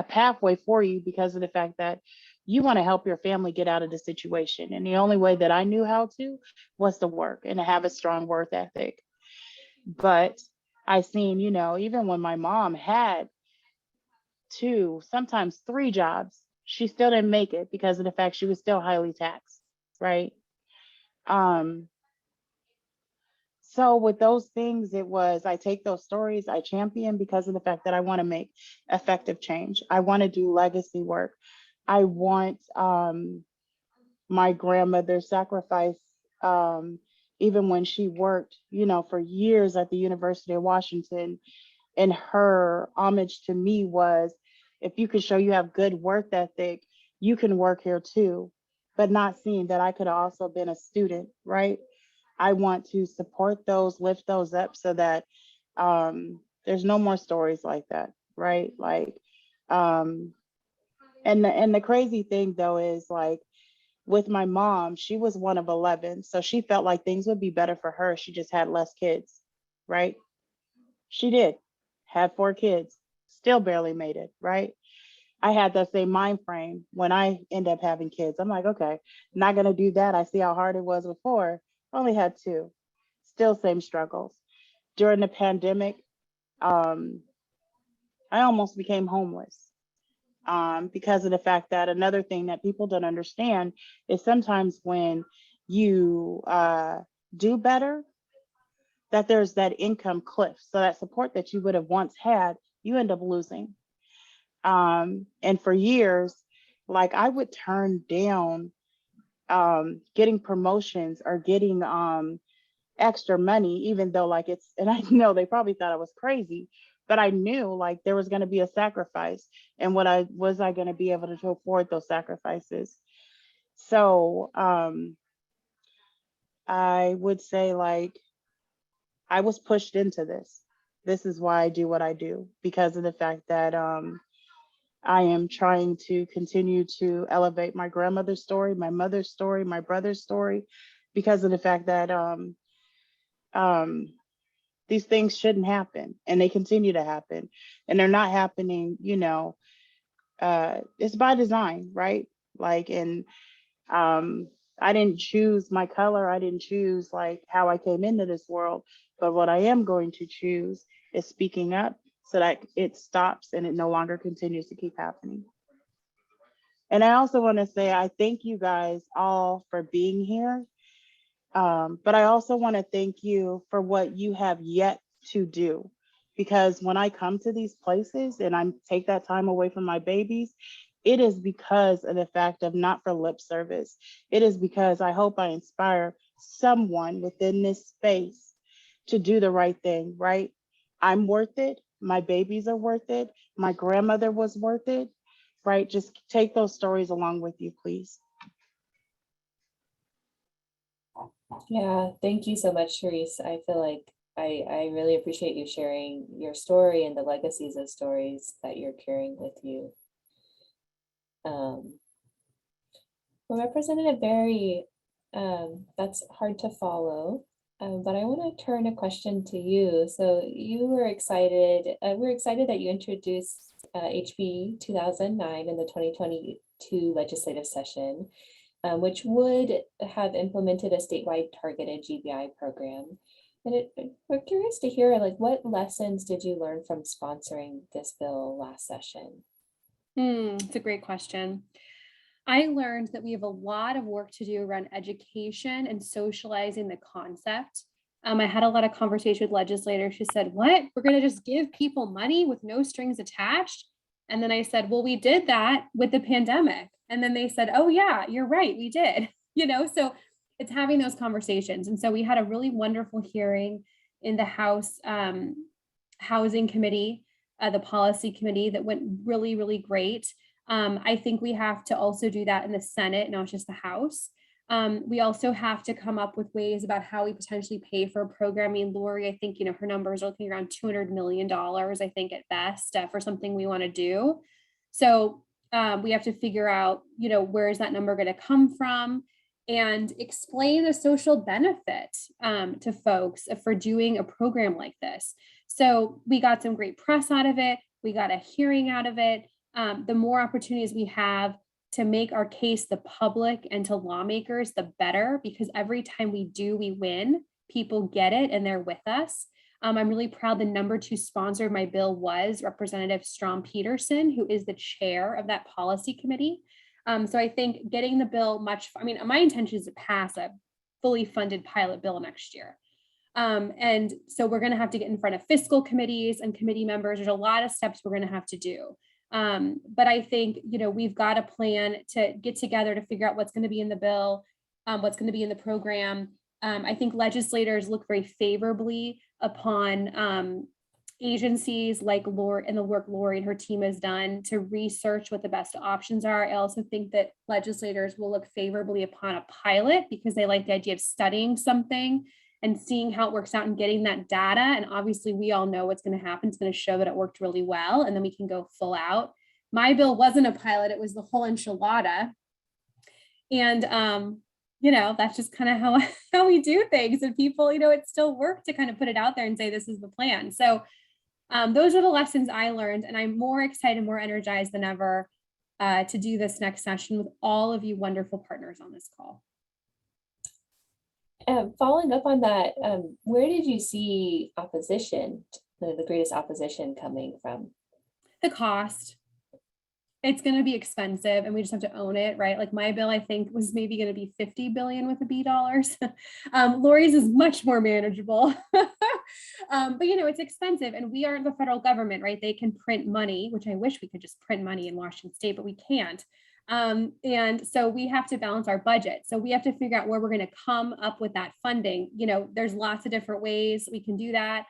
pathway for you because of the fact that you want to help your family get out of the situation. And the only way that I knew how to was to work and to have a strong work ethic. But I seen, even when my mom had 2, sometimes 3 jobs, she still didn't make it because of the fact she was still highly taxed, right? So with those things, it was, I take those stories, I champion because of the fact that I want to make effective change. I want to do legacy work. I want my grandmother's sacrifice, even when she worked, for years at the University of Washington, and her homage to me was, if you could show you have good work ethic, you can work here too, but not seeing that I could have also been a student, right? I want to support those, lift those up so that there's no more stories like that, right? Like, and the crazy thing though is like with my mom, she was one of 11, so she felt like things would be better for her. She just had less kids, right? She did, had 4 kids, still barely made it, right? I had that same mind frame when I end up having kids. I'm like, okay, not gonna do that. I see how hard it was before. Only had 2, still same struggles. During the pandemic, I almost became homeless because of the fact that another thing that people don't understand is sometimes when you do better, that there's that income cliff. So that support that you would have once had, you end up losing. And for years, like I would turn down getting promotions or getting extra money, even though like it's, and I know they probably thought I was crazy, but I knew like there was going to be a sacrifice, and what I going to be able to afford those sacrifices. So I would say like I was pushed into this. This is why I do what I do, because of the fact that I am trying to continue to elevate my grandmother's story, my mother's story, my brother's story, because of the fact that these things shouldn't happen, and they continue to happen, and they're not happening, it's by design, right? Like, and I didn't choose my color. I didn't choose like how I came into this world, but what I am going to choose is speaking up so that it stops and it no longer continues to keep happening. And I also want to say, I thank you guys all for being here. But I also want to thank you for what you have yet to do. Because when I come to these places and I take that time away from my babies, it is because of the fact of not for lip service. It is because I hope I inspire someone within this space to do the right thing, right? I'm worth it. My babies are worth it. My grandmother was worth it, right? Just take those stories along with you, please. Yeah, thank you so much, Sharice. I feel like I really appreciate you sharing your story and the legacies of stories that you're carrying with you. Well, Representative Barry, that's hard to follow, but I want to turn a question to you. So you were excited, we're excited that you introduced HB 2009 in the 2022 legislative session, which would have implemented a statewide targeted GBI program. We're curious to hear, like, what lessons did you learn from sponsoring this bill last session? It's a great question. I learned that we have a lot of work to do around education and socializing the concept. I had a lot of conversation with legislators who said, what? We're going to just give people money with no strings attached? And then I said, well, we did that with the pandemic. And then they said, oh yeah, you're right, we did. So it's having those conversations. And so we had a really wonderful hearing in the House Housing Committee, the Policy Committee, that went really, really great. I think we have to also do that in the Senate, not just the House. We also have to come up with ways about how we potentially pay for programming. Lori, I think, her numbers are looking around $200 million, I think at best, for something we want to do. So we have to figure out, where is that number going to come from, and explain the social benefit to folks for doing a program like this. So we got some great press out of it. We got a hearing out of it. The more opportunities we have to make our case the public and to lawmakers, the better, because every time we do, we win. People get it and they're with us. I'm really proud the number 2 sponsor of my bill was Representative Strom Peterson, who is the chair of that policy committee. So I think getting the bill my intention is to pass a fully funded pilot bill next year. And so we're going to have to get in front of fiscal committees and committee members. There's a lot of steps we're going to have to do. But I think, we've got a plan to get together to figure out what's going to be in the bill, what's going to be in the program. I think legislators look very favorably upon agencies like Lori and the work Lori and her team has done to research what the best options are. I also think that legislators will look favorably upon a pilot because they like the idea of studying something and seeing how it works out and getting that data. And obviously we all know what's going to happen. It's going to show that it worked really well. And then we can go full out. My bill wasn't a pilot. It was the whole enchilada. And, that's just kind of how we do things. And people, it still worked to kind of put it out there and say, this is the plan. So those are the lessons I learned. And I'm more excited, more energized than ever to do this next session with all of you wonderful partners on this call. Following up on that, where did you see opposition, the greatest opposition coming from? The cost. It's going to be expensive and we just have to own it, right? Like my bill, I think, was maybe going to be 50 billion with the B dollars. Lori's is much more manageable. But it's expensive and we aren't the federal government, right? They can print money, which I wish we could just print money in Washington State, but we can't. And so we have to balance our budget. So we have to figure out where we're going to come up with that funding. There's lots of different ways we can do that.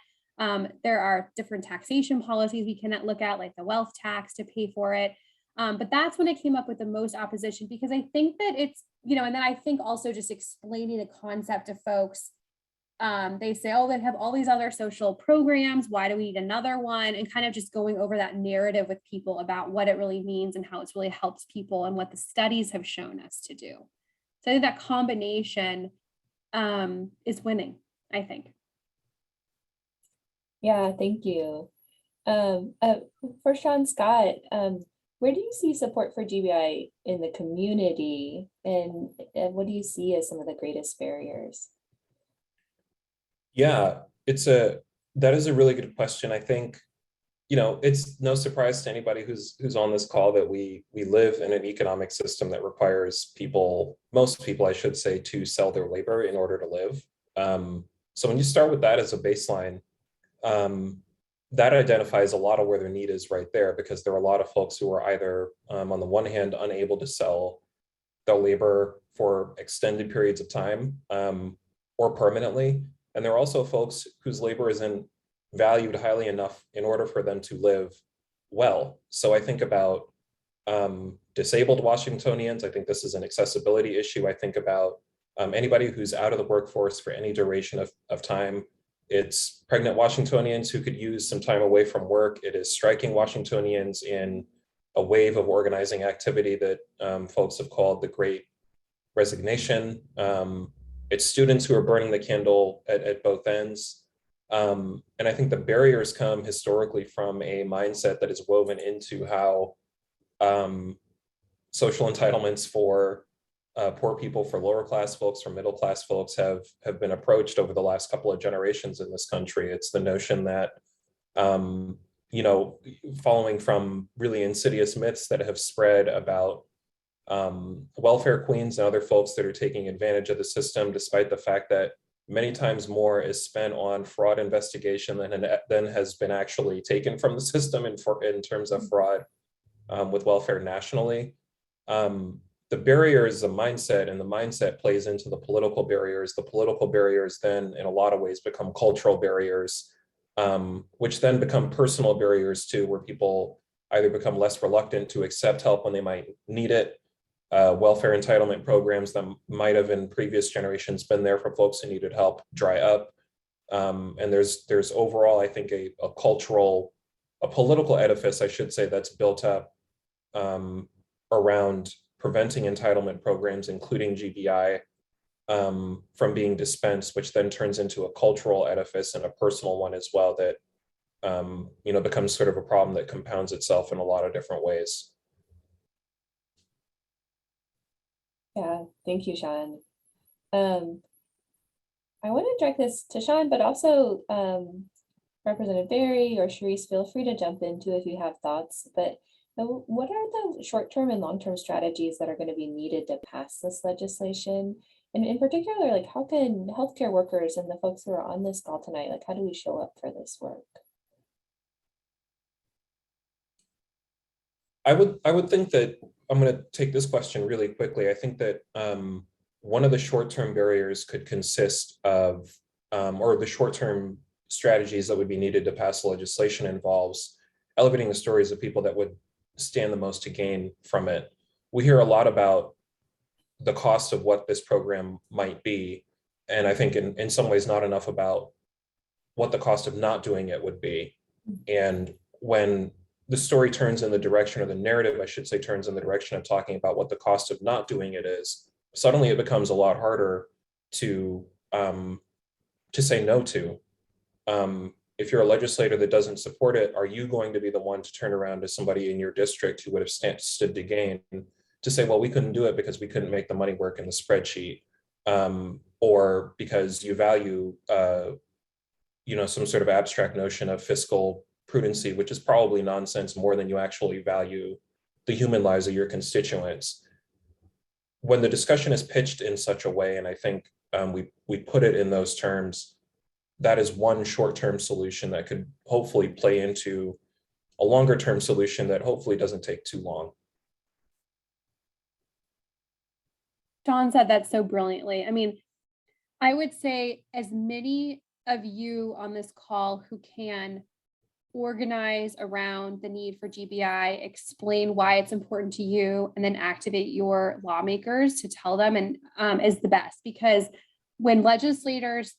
There are different taxation policies we can look at, like the wealth tax to pay for it. But that's when I came up with the most opposition, because I think that it's, and then I think also just explaining the concept to folks. They say, oh, they have all these other social programs. Why do we need another one? And kind of just going over that narrative with people about what it really means and how it's really helps people and what the studies have shown us to do. So I think that combination is winning, I think. Yeah, thank you. For Sean Scott, where do you see support for GBI in the community, and what do you see as some of the greatest barriers? Yeah, that is a really good question. I think, it's no surprise to anybody who's on this call that we live in an economic system that requires most people, I should say, to sell their labor in order to live. So when you start with that as a baseline, that identifies a lot of where their need is right there, because there are a lot of folks who are either, on the one hand, unable to sell their labor for extended periods of time or permanently. And there are also folks whose labor isn't valued highly enough in order for them to live well. So I think about disabled Washingtonians. I think this is an accessibility issue. I think about anybody who's out of the workforce for any duration of time. It's pregnant Washingtonians who could use some time away from work. It is striking Washingtonians in a wave of organizing activity that folks have called the Great Resignation. It's students who are burning the candle at both ends. And I think the barriers come historically from a mindset that is woven into how social entitlements for poor people, for lower class folks, for middle class folks have been approached over the last couple of generations in this country. It's the notion that, you know, following from really insidious myths that have spread about welfare queens and other folks that are taking advantage of the system, despite the fact that many times more is spent on fraud investigation than has been actually taken from the system in terms of fraud with welfare nationally. The barrier is a mindset, and the mindset plays into the political barriers. The political barriers then, in a lot of ways, become cultural barriers, which then become personal barriers too, where people either become less reluctant to accept help when they might need it. Welfare entitlement programs that might have in previous generations been there for folks who needed help dry up. And there's overall, I think, a political edifice, I should say, that's built up around preventing entitlement programs, including GBI, from being dispensed, which then turns into a cultural edifice and a personal one as well that, you know, becomes sort of a problem that compounds itself in a lot of different ways. Yeah, thank you, Sean. I want to direct this to Sean, but also Representative Berry or Sharice, feel free to jump into if you have thoughts. But what are the short-term and long-term strategies that are going to be needed to pass this legislation? And in particular, like, how can healthcare workers and the folks who are on this call tonight, like, how do we show up for this work? I would think that I'm going to take this question really quickly. I think that one of the short-term barriers could consist of, or the short-term strategies that would be needed to pass the legislation involves elevating the stories of people that would stand the most to gain from it. We hear a lot about the cost of what this program might be, and I think in some ways not enough about what the cost of not doing it would be. And when the story turns in the direction, or the narrative, I should say, turns in the direction of talking about what the cost of not doing it is, suddenly it becomes a lot harder to say no to. If you're a legislator that doesn't support it, are you going to be the one to turn around to somebody in your district who would have stood to gain to say, well, we couldn't do it because we couldn't make the money work in the spreadsheet, or because you value, you know, some sort of abstract notion of fiscal prudency, which is probably nonsense more than you actually value the human lives of your constituents. When the discussion is pitched in such a way, and I think we put it in those terms, that is one short-term solution that could hopefully play into a longer-term solution that hopefully doesn't take too long. John said that so brilliantly. I mean, I would say as many of you on this call who can organize around the need for GBI, explain why it's important to you, and then activate your lawmakers to tell them, and is the best. Because when legislators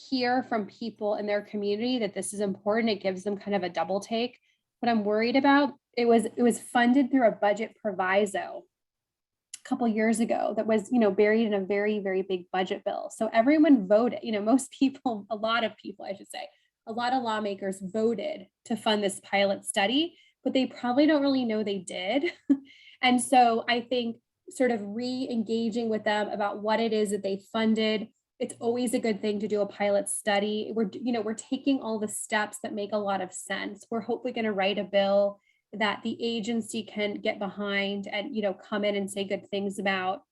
hear from people in their community that this is important, it gives them kind of a double take. What I'm worried about, it was funded through a budget proviso a couple years ago that was, you know, buried in a very, very big budget bill. So everyone voted, you know, most people, a lot of people, I should say, a lot of lawmakers voted to fund this pilot study, but they probably don't really know they did. And so I think sort of re-engaging with them about what it is that they funded. It's always a good thing to do a pilot study. We're taking all the steps that make a lot of sense. We're hopefully going to write a bill that the agency can get behind and, you know, come in and say good things about.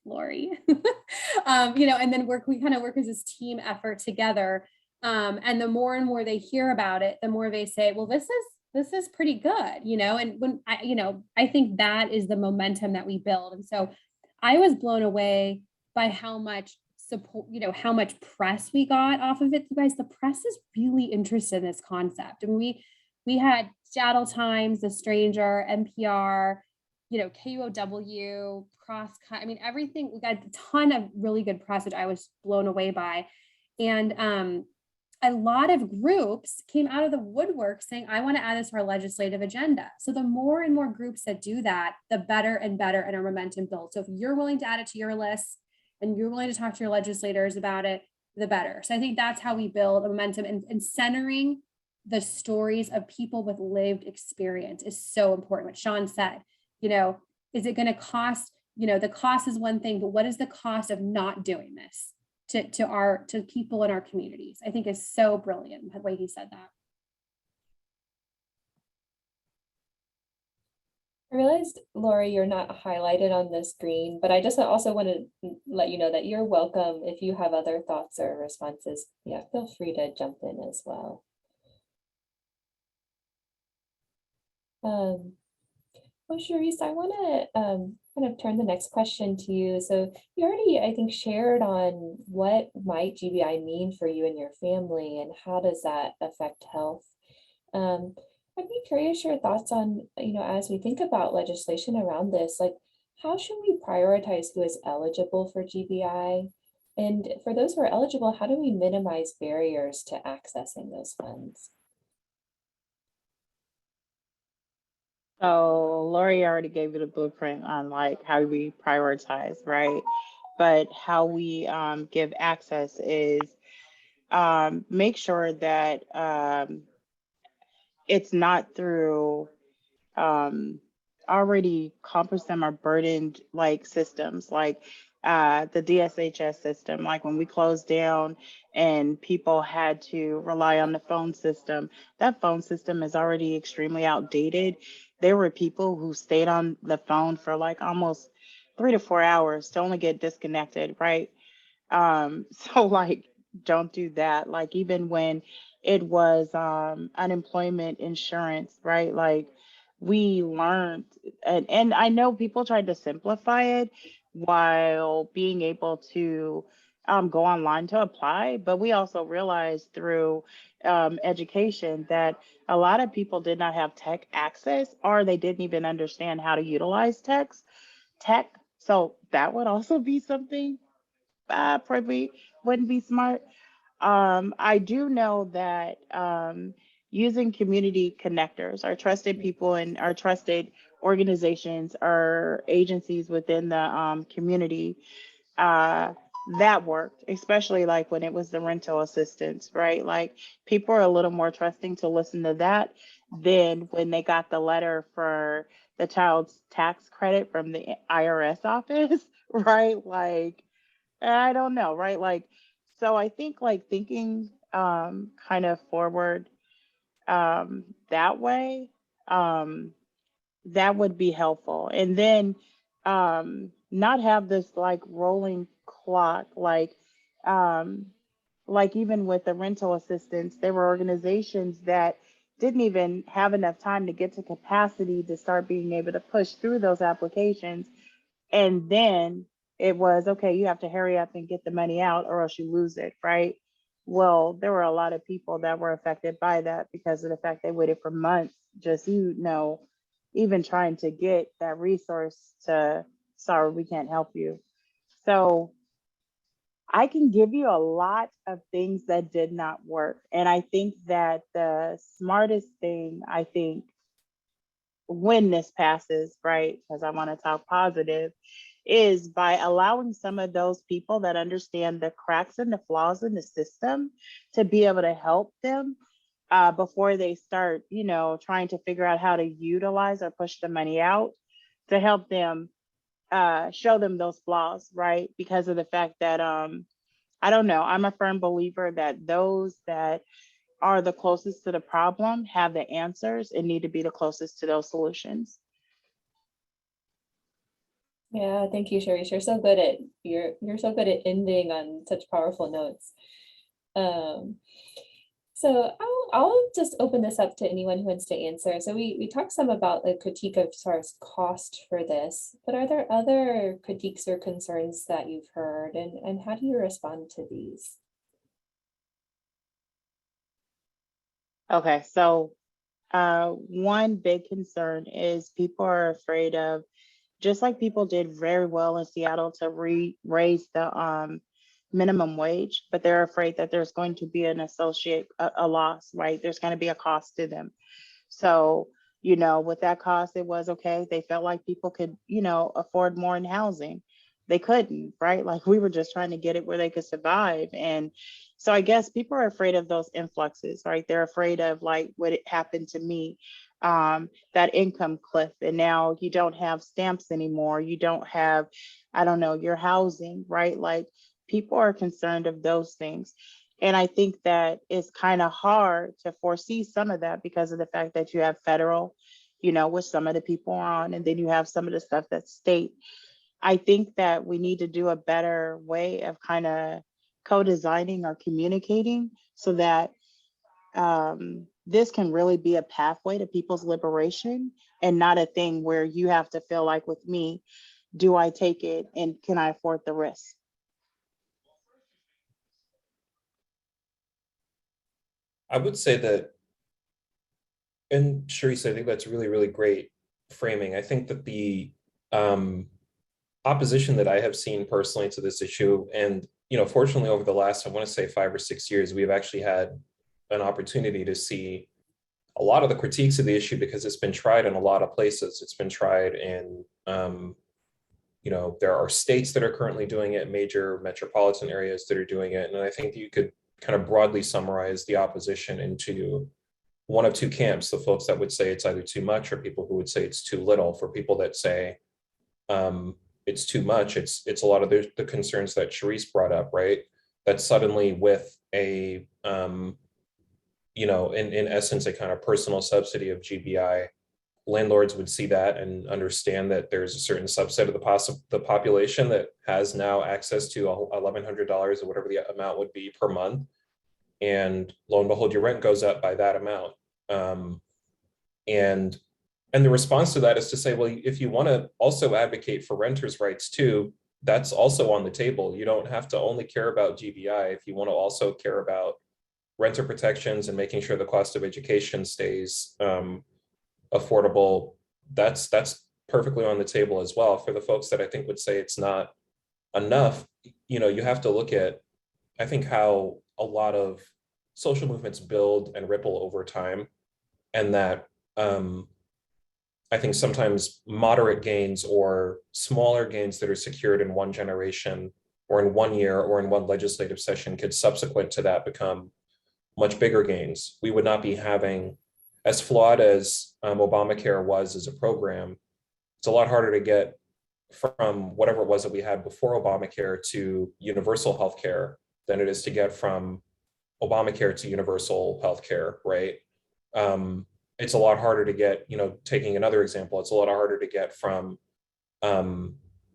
Lori, you know, and then we kind of work as this team effort together. And the more and more they hear about it, the more they say, well, this is pretty good, you know. And when I think that is the momentum that we build. And so I was blown away by how much support, you know, how much press we got off of it. You guys, the press is really interested in this concept. I mean, we had Seattle Times, The Stranger, NPR, you know, KUOW, Crosscut. I mean, everything. We got a ton of really good press, which I was blown away by. And a lot of groups came out of the woodwork saying, I want to add this to our legislative agenda. So the more and more groups that do that, the better and better, and our momentum builds. So if you're willing to add it to your list and you're willing to talk to your legislators about it, the better. So I think that's how we build a momentum, and centering the stories of people with lived experience is so important. What Sean said, you know, is it going to cost the cost is one thing, but what is the cost of not doing this to people in our communities? I think is so brilliant the way he said that. I realized, Lori, you're not highlighted on the screen, but I just also want to let you know that you're welcome. If you have other thoughts or responses, yeah, feel free to jump in as well. Well, Charisse, I want to kind of turn the next question to you. So you already, I think, shared on what might GBI mean for you and your family, and how does that affect health. I'd be curious your thoughts on, as we think about legislation around this, like how should we prioritize who is eligible for GBI? And for those who are eligible, how do we minimize barriers to accessing those funds? So Lori already gave you the blueprint on like how we prioritize, right? But how we give access is make sure that it's not through already cumbersome or burdened like systems like the DSHS system. Like when we closed down and people had to rely on the phone system, that phone system is already extremely outdated. There were people who stayed on the phone for like almost 3 to 4 hours to only get disconnected, right? So like, don't do that. Like even when it was unemployment insurance, right? Like we learned, and I know people tried to simplify it while being able to go online to apply, but we also realized through education that a lot of people did not have tech access, or they didn't even understand how to utilize tech. So that would also be something probably wouldn't be smart. I do know that using community connectors, our trusted people and our trusted organizations or agencies within the community, that worked, especially like when it was the rental assistance, right? Like people are a little more trusting to listen to that than when they got the letter for the child's tax credit from the IRS office, right? Like, I don't know, right? Like, so I think like thinking kind of forward that way, that would be helpful. And then not have this like rolling clock, like even with the rental assistance, there were organizations that didn't even have enough time to get to capacity to start being able to push through those applications. And then it was, okay, you have to hurry up and get the money out or else you lose it, right? Well, there were a lot of people that were affected by that because of the fact they waited for months, just, even trying to get that resource to, sorry, we can't help you. So I can give you a lot of things that did not work. And I think that the smartest thing, when this passes, right, because I want to talk positive, is by allowing some of those people that understand the cracks and the flaws in the system to be able to help them before they start, trying to figure out how to utilize or push the money out, to help them show them those flaws, right? Because of the fact that, I don't know, I'm a firm believer that those that are the closest to the problem have the answers and need to be the closest to those solutions. Yeah, thank you, Charisse. You're so good at you're so good at ending on such powerful notes. So I'll just open this up to anyone who wants to answer. So we talked some about the critique of sort of cost for this, but are there other critiques or concerns that you've heard, and how do you respond to these? Okay, so one big concern is people are afraid of, just like people did very well in Seattle to raise the minimum wage, but they're afraid that there's going to be an a loss, right? There's going to be a cost to them. So, with that cost, it was okay. They felt like people could, afford more in housing. They couldn't, right? Like we were just trying to get it where they could survive. And So I guess people are afraid of those influxes, right? They're afraid of like what it happened to me, that income cliff. And now you don't have stamps anymore. You don't have, I don't know, your housing, right? Like people are concerned of those things. And I think that it's kind of hard to foresee some of that because of the fact that you have federal, you know, with some of the people on, and then you have some of the stuff that's state. I think that we need to do a better way of kind of co-designing or communicating so that this can really be a pathway to people's liberation and not a thing where you have to feel like, with me, do I take it and can I afford the risk? I would say that, and Sharice, I think that's really, really great framing. I think that the opposition that I have seen personally to this issue, and fortunately over the last, I want to say 5 or 6 years, we've actually had an opportunity to see a lot of the critiques of the issue because it's been tried in a lot of places. It's been tried in, there are states that are currently doing it, major metropolitan areas that are doing it. And I think you could kind of broadly summarize the opposition into one of two camps: the folks that would say it's either too much, or people who would say it's too little. For people that say it's too much, it's a lot of the concerns that Sharice brought up, right? That suddenly with a, in essence, a kind of personal subsidy of GBI, landlords would see that and understand that there's a certain subset of the population that has now access to $1,100 or whatever the amount would be per month. And lo and behold, your rent goes up by that amount. And the response to that is to say, well, if you want to also advocate for renters' rights too, that's also on the table. You don't have to only care about GBI. If you want to also care about renter protections and making sure the cost of education stays affordable, that's perfectly on the table as well. For the folks that I think would say it's not enough, you have to look at, I think, how a lot of social movements build and ripple over time, and that I think sometimes moderate gains or smaller gains that are secured in one generation or in 1 year or in one legislative session could subsequent to that become much bigger gains. We would not be having, as flawed as Obamacare was as a program, it's a lot harder to get from whatever it was that we had before Obamacare to universal healthcare than it is to get from Obamacare to universal healthcare, right? It's a lot harder to get, taking another example, it's a lot harder to get from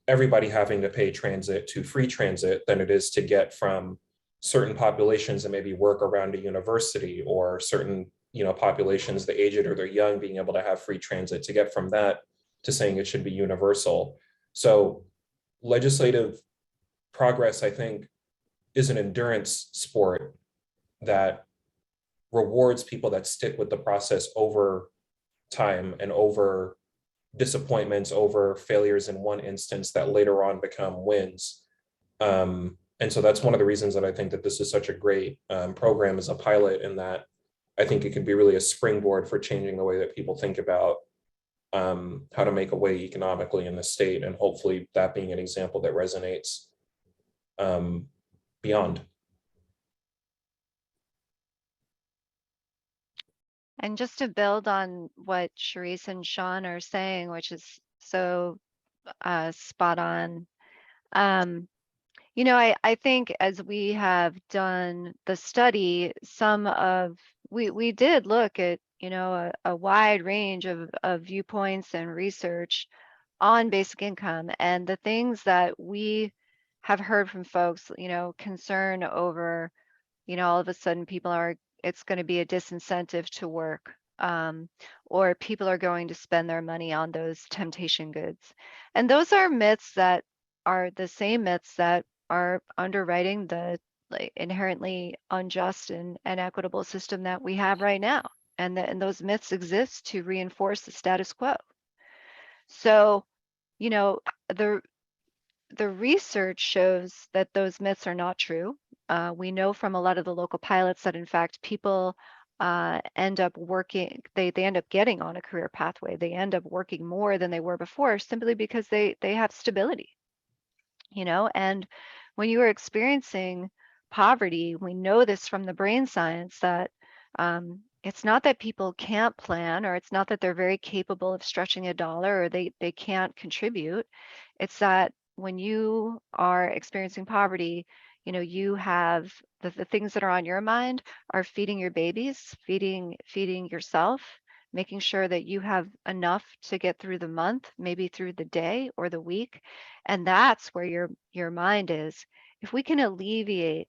everybody having to pay transit to free transit than it is to get from certain populations that maybe work around a university, or certain, populations, the aged or they're young, being able to have free transit, to get from that to saying it should be universal. So legislative progress, I think, is an endurance sport that rewards people that stick with the process over time and over disappointments, over failures in one instance that later on become wins. And so that's one of the reasons that I think that this is such a great program as a pilot, in that I think it could be really a springboard for changing the way that people think about how to make a way economically in the state, and hopefully that being an example that resonates beyond. And just to build on what Sharice and Sean are saying, which is so spot on. I think as we have done the study, we did look at, a wide range of viewpoints and research on basic income, and the things that we have heard from folks, concern over, all of a sudden it's going to be a disincentive to work, or people are going to spend their money on those temptation goods. And those are myths that are the same myths that are underwriting the inherently unjust and inequitable system that we have right now. And those myths exist to reinforce the status quo. So, the research shows that those myths are not true. We know from a lot of the local pilots that in fact people end up working, they end up getting on a career pathway. They end up working more than they were before, simply because they have stability, and when you are experiencing poverty, we know this from the brain science, that it's not that people can't plan, or it's not that they're very capable of stretching a dollar, or they can't contribute. It's that when you are experiencing poverty, you know, you have the things that are on your mind are feeding your babies, feeding yourself, making sure that you have enough to get through the month, maybe through the day or the week. And that's where your mind is. If we can alleviate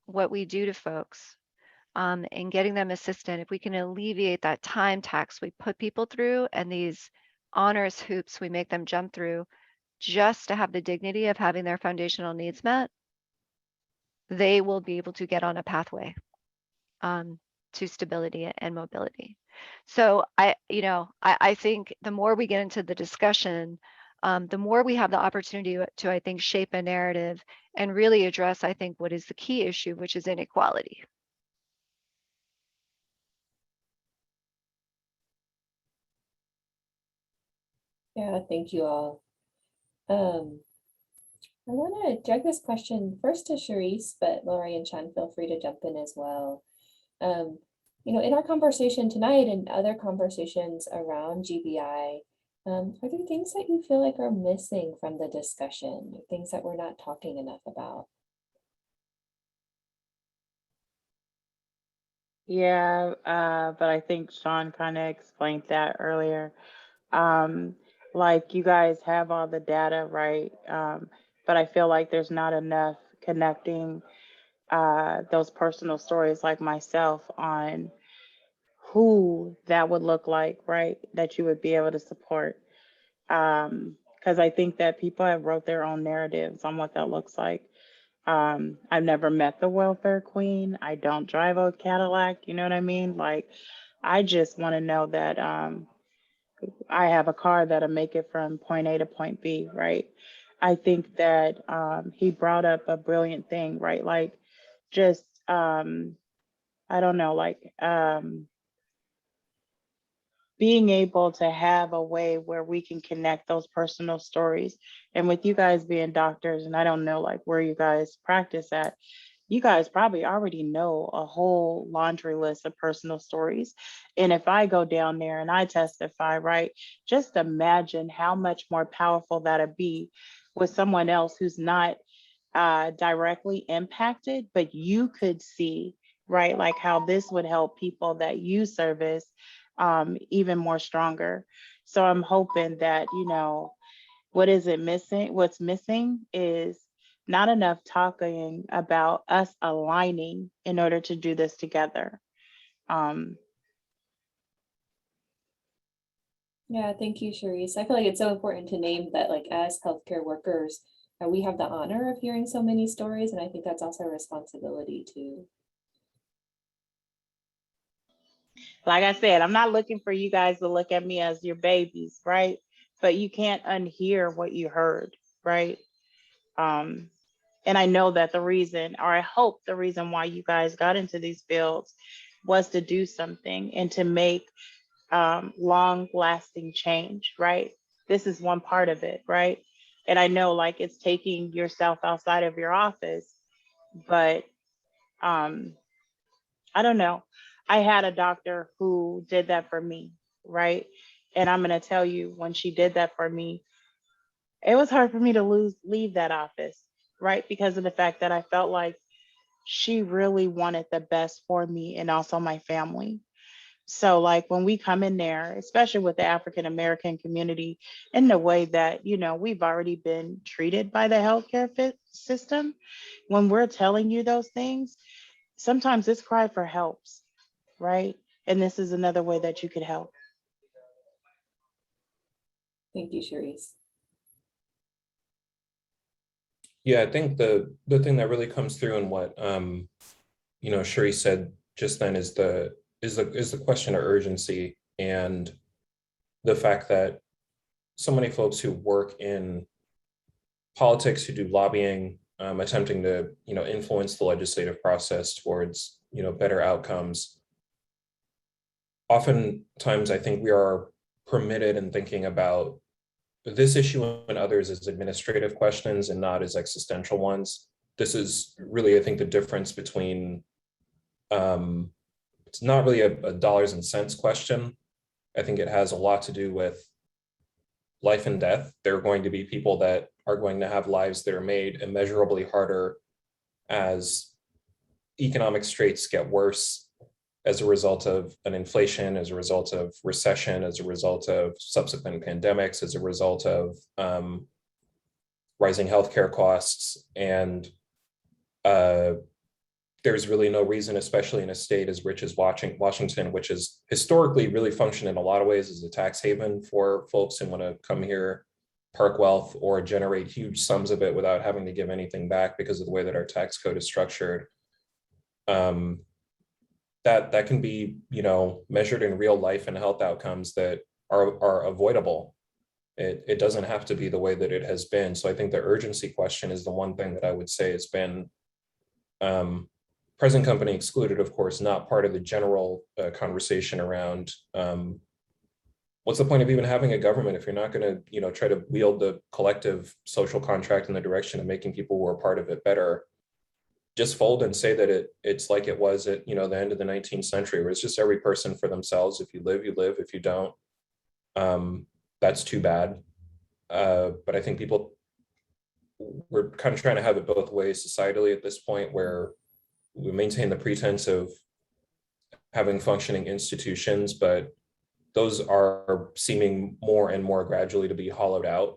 what we do to folks, and getting them assistance, if we can alleviate that time tax we put people through and these onerous hoops we make them jump through just to have the dignity of having their foundational needs met, they will be able to get on a pathway to stability and mobility. So I think the more we get into the discussion, the more we have the opportunity to, I think, shape a narrative and really address, I think, what is the key issue, which is inequality. Yeah, thank you all. I want to direct this question first to Charisse, but Lori and Sean, feel free to jump in as well. In our conversation tonight and other conversations around GBI, are there things that you feel like are missing from the discussion, things that we're not talking enough about? Yeah, but I think Sean kind of explained that earlier. Like you guys have all the data, right? But I feel like there's not enough connecting those personal stories like myself on who that would look like, right? That you would be able to support. Because I think that people have wrote their own narratives on what that looks like. I've never met the welfare queen. I don't drive a Cadillac, you know what I mean? Like, I just want to know that I have a car that'll make it from point A to point B, right? I think that he brought up a brilliant thing, right? Like, just, I don't know, like, being able to have a way where we can connect those personal stories. And with you guys being doctors, and I don't know like where you guys practice at, you guys probably already know a whole laundry list of personal stories. And if I go down there and I testify, right, just imagine how much more powerful that'd be with someone else who's not directly impacted, but you could see, right, like how this would help people that you service even more stronger. So I'm hoping that, what's missing is not enough talking about us aligning in order to do this together. Yeah, thank you, Charisse. I feel like it's so important to name that, like, as healthcare workers, we have the honor of hearing so many stories, and I think that's also a responsibility too. Like I said, I'm not looking for you guys to look at me as your babies, right? But you can't unhear what you heard, right? And I know that the reason, or I hope the reason why you guys got into these fields was to do something and to make long lasting change, right? This is one part of it, right? And I know like it's taking yourself outside of your office, but I don't know. I had a doctor who did that for me, right? And I'm going to tell you, when she did that for me, it was hard for me to leave that office, right? Because of the fact that I felt like she really wanted the best for me and also my family. So like when we come in there, especially with the African American community, in the way that, we've already been treated by the healthcare system, when we're telling you those things, sometimes it's cry for helps, right? And this is another way that you could help. Thank you, Charisse. Yeah, I think the thing that really comes through in what Cherie said just then is the question of urgency, and the fact that so many folks who work in politics, who do lobbying, attempting to influence the legislative process towards better outcomes. Oftentimes, I think we are permitted in thinking about this issue and others as administrative questions and not as existential ones this is really, I think, the difference between, it's not really a dollars and cents question. I think it has a lot to do with life and death. There are going to be people that are going to have lives that are made immeasurably harder as economic straits get worse as a result of an inflation, as a result of recession, as a result of subsequent pandemics, as a result of rising healthcare costs. And there's really no reason, especially in a state as rich as Washington, which has historically really functioned in a lot of ways as a tax haven for folks who want to come here, park wealth, or generate huge sums of it without having to give anything back because of the way that our tax code is structured. That can be, measured in real life and health outcomes that are avoidable. It doesn't have to be the way that it has been. So I think the urgency question is the one thing that I would say has been, present company excluded, of course, not part of the general conversation around what's the point of even having a government if you're not going to, try to wield the collective social contract in the direction of making people who are part of it better. Just fold and say that it's like it was at, the end of the 19th century, where it's just every person for themselves. If you live, you live. If you don't, that's too bad. But I think we're kind of trying to have it both ways societally at this point, where we maintain the pretense of having functioning institutions, but those are seeming more and more gradually to be hollowed out.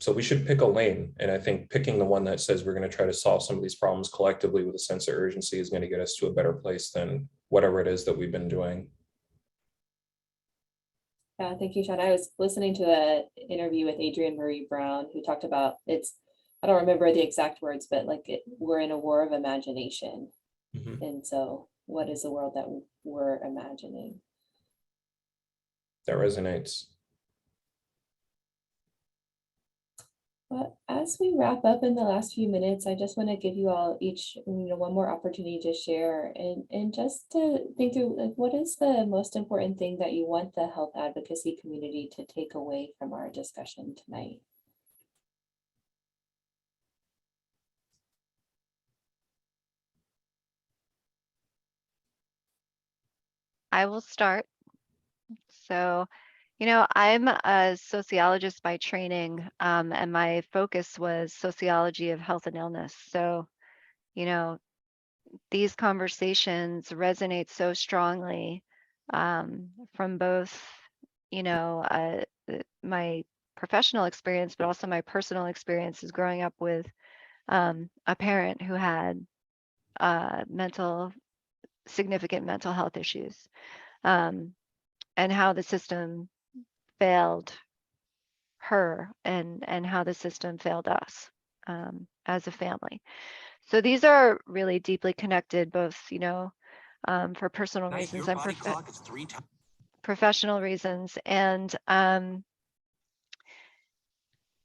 So we should pick a lane. And I think picking the one that says we're going to try to solve some of these problems collectively with a sense of urgency is going to get us to a better place than whatever it is that we've been doing. Yeah, thank you, Sean. I was listening to an interview with Adrienne Marie Brown, who talked about I don't remember the exact words, but we're in a war of imagination. Mm-hmm. And so what is the world that we're imagining? That resonates. But as we wrap up in the last few minutes, I just want to give you all each, one more opportunity to share and just to think through, what is the most important thing that you want the health advocacy community to take away from our discussion tonight? I will start. So, I'm a sociologist by training, and my focus was sociology of health and illness. So, these conversations resonate so strongly from both, my professional experience, but also my personal experiences growing up with a parent who had significant mental health issues, and how the system failed her and how the system failed us as a family. So these are really deeply connected, both, for personal reasons and professional reasons. And,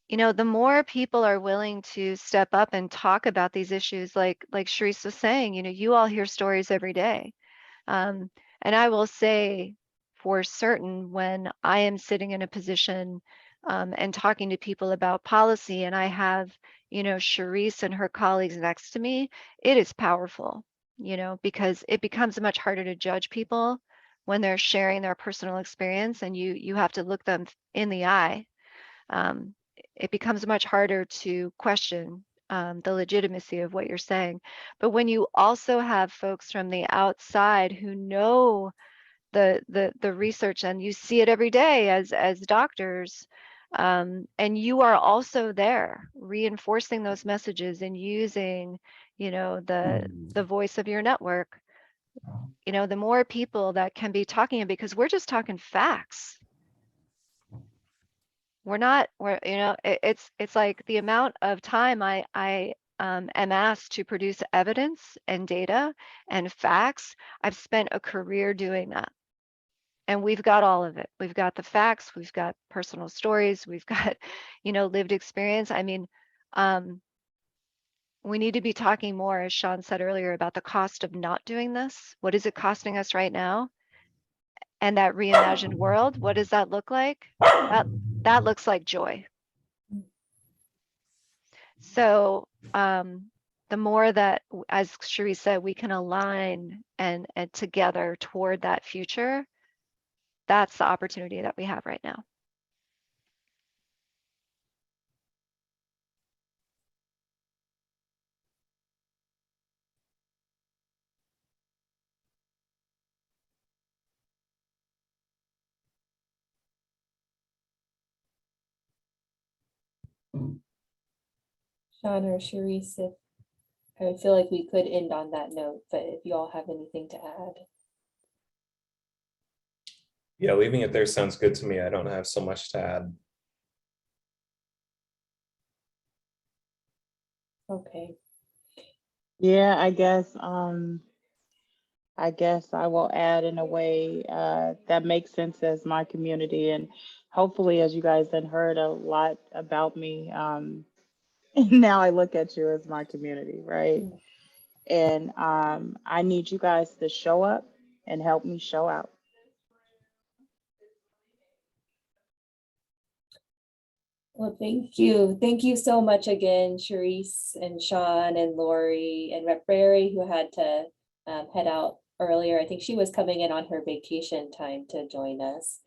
the more people are willing to step up and talk about these issues, like Sharice was saying, you all hear stories every day. And I will say for certain, when I am sitting in a position and talking to people about policy, and I have, Sharice and her colleagues next to me, it is powerful, because it becomes much harder to judge people when they're sharing their personal experience and you have to look them in the eye. It becomes much harder to question the legitimacy of what you're saying. But when you also have folks from the outside who know the research, and you see it every day as doctors, and you are also there reinforcing those messages and using, the voice of your network, the more people that can be talking, because we're just talking facts. It's like the amount of time I am asked to produce evidence and data and facts. I've spent a career doing that. And we've got all of it. We've got the facts, we've got personal stories, we've got, lived experience. I mean, we need to be talking more, as Sean said earlier, about the cost of not doing this. What is it costing us right now? And that reimagined world, what does that look like? That looks like joy. So the more that, as Cherie said, we can align and together toward that future, that's the opportunity that we have right now. Sean or Sharice, if I feel like we could end on that note, but if you all have anything to add. Yeah, leaving it there sounds good to me. I don't have so much to add. Okay. Yeah, I guess I will add in a way that makes sense as my community, and hopefully, as you guys then heard a lot about me, now I look at you as my community, right? And I need you guys to show up and help me show out. Well, thank you. Thank you so much again, Sharice and Sean and Lori and Rep Barry, who had to head out earlier. I think she was coming in on her vacation time to join us.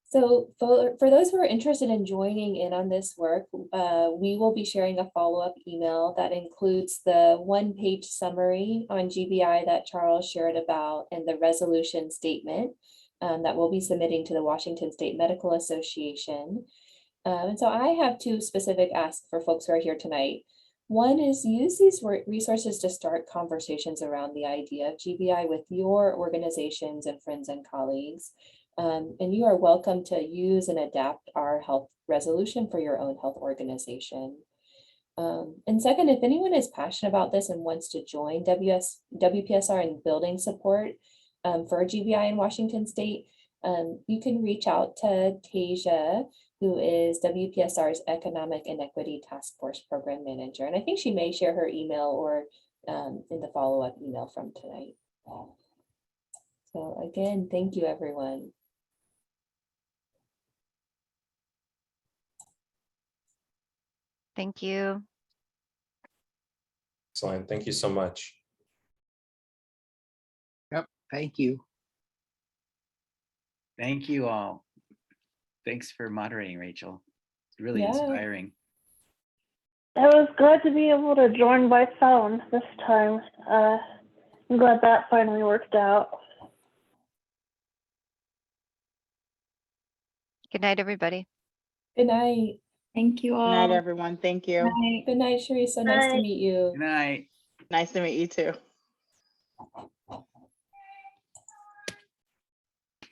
So for those who are interested in joining in on this work, we will be sharing a follow-up email that includes the one-page summary on GBI that Charles shared about and the resolution statement that we'll be submitting to the Washington State Medical Association. And so I have two specific asks for folks who are here tonight. One is use these resources to start conversations around the idea of GBI with your organizations and friends and colleagues. And you are welcome to use and adapt our health resolution for your own health organization. And second, if anyone is passionate about this and wants to join WPSR in building support for GBI in Washington State, you can reach out to Tasia, who is WPSR's Economic Inequity Task Force Program Manager. And I think she may share her email or in the follow-up email from tonight. So again, thank you, everyone. Thank you. Excellent. Thank you so much. Yep, thank you. Thank you all. Thanks for moderating, Rachel. It's really Yeah. inspiring. I was glad to be able to join by phone this time. I'm glad that finally worked out. Good night, everybody. Good night. Thank you Good all. night, everyone. Thank you. Night. Good night, Sharice. So nice to Night. meet you. Good night. Nice to meet you too.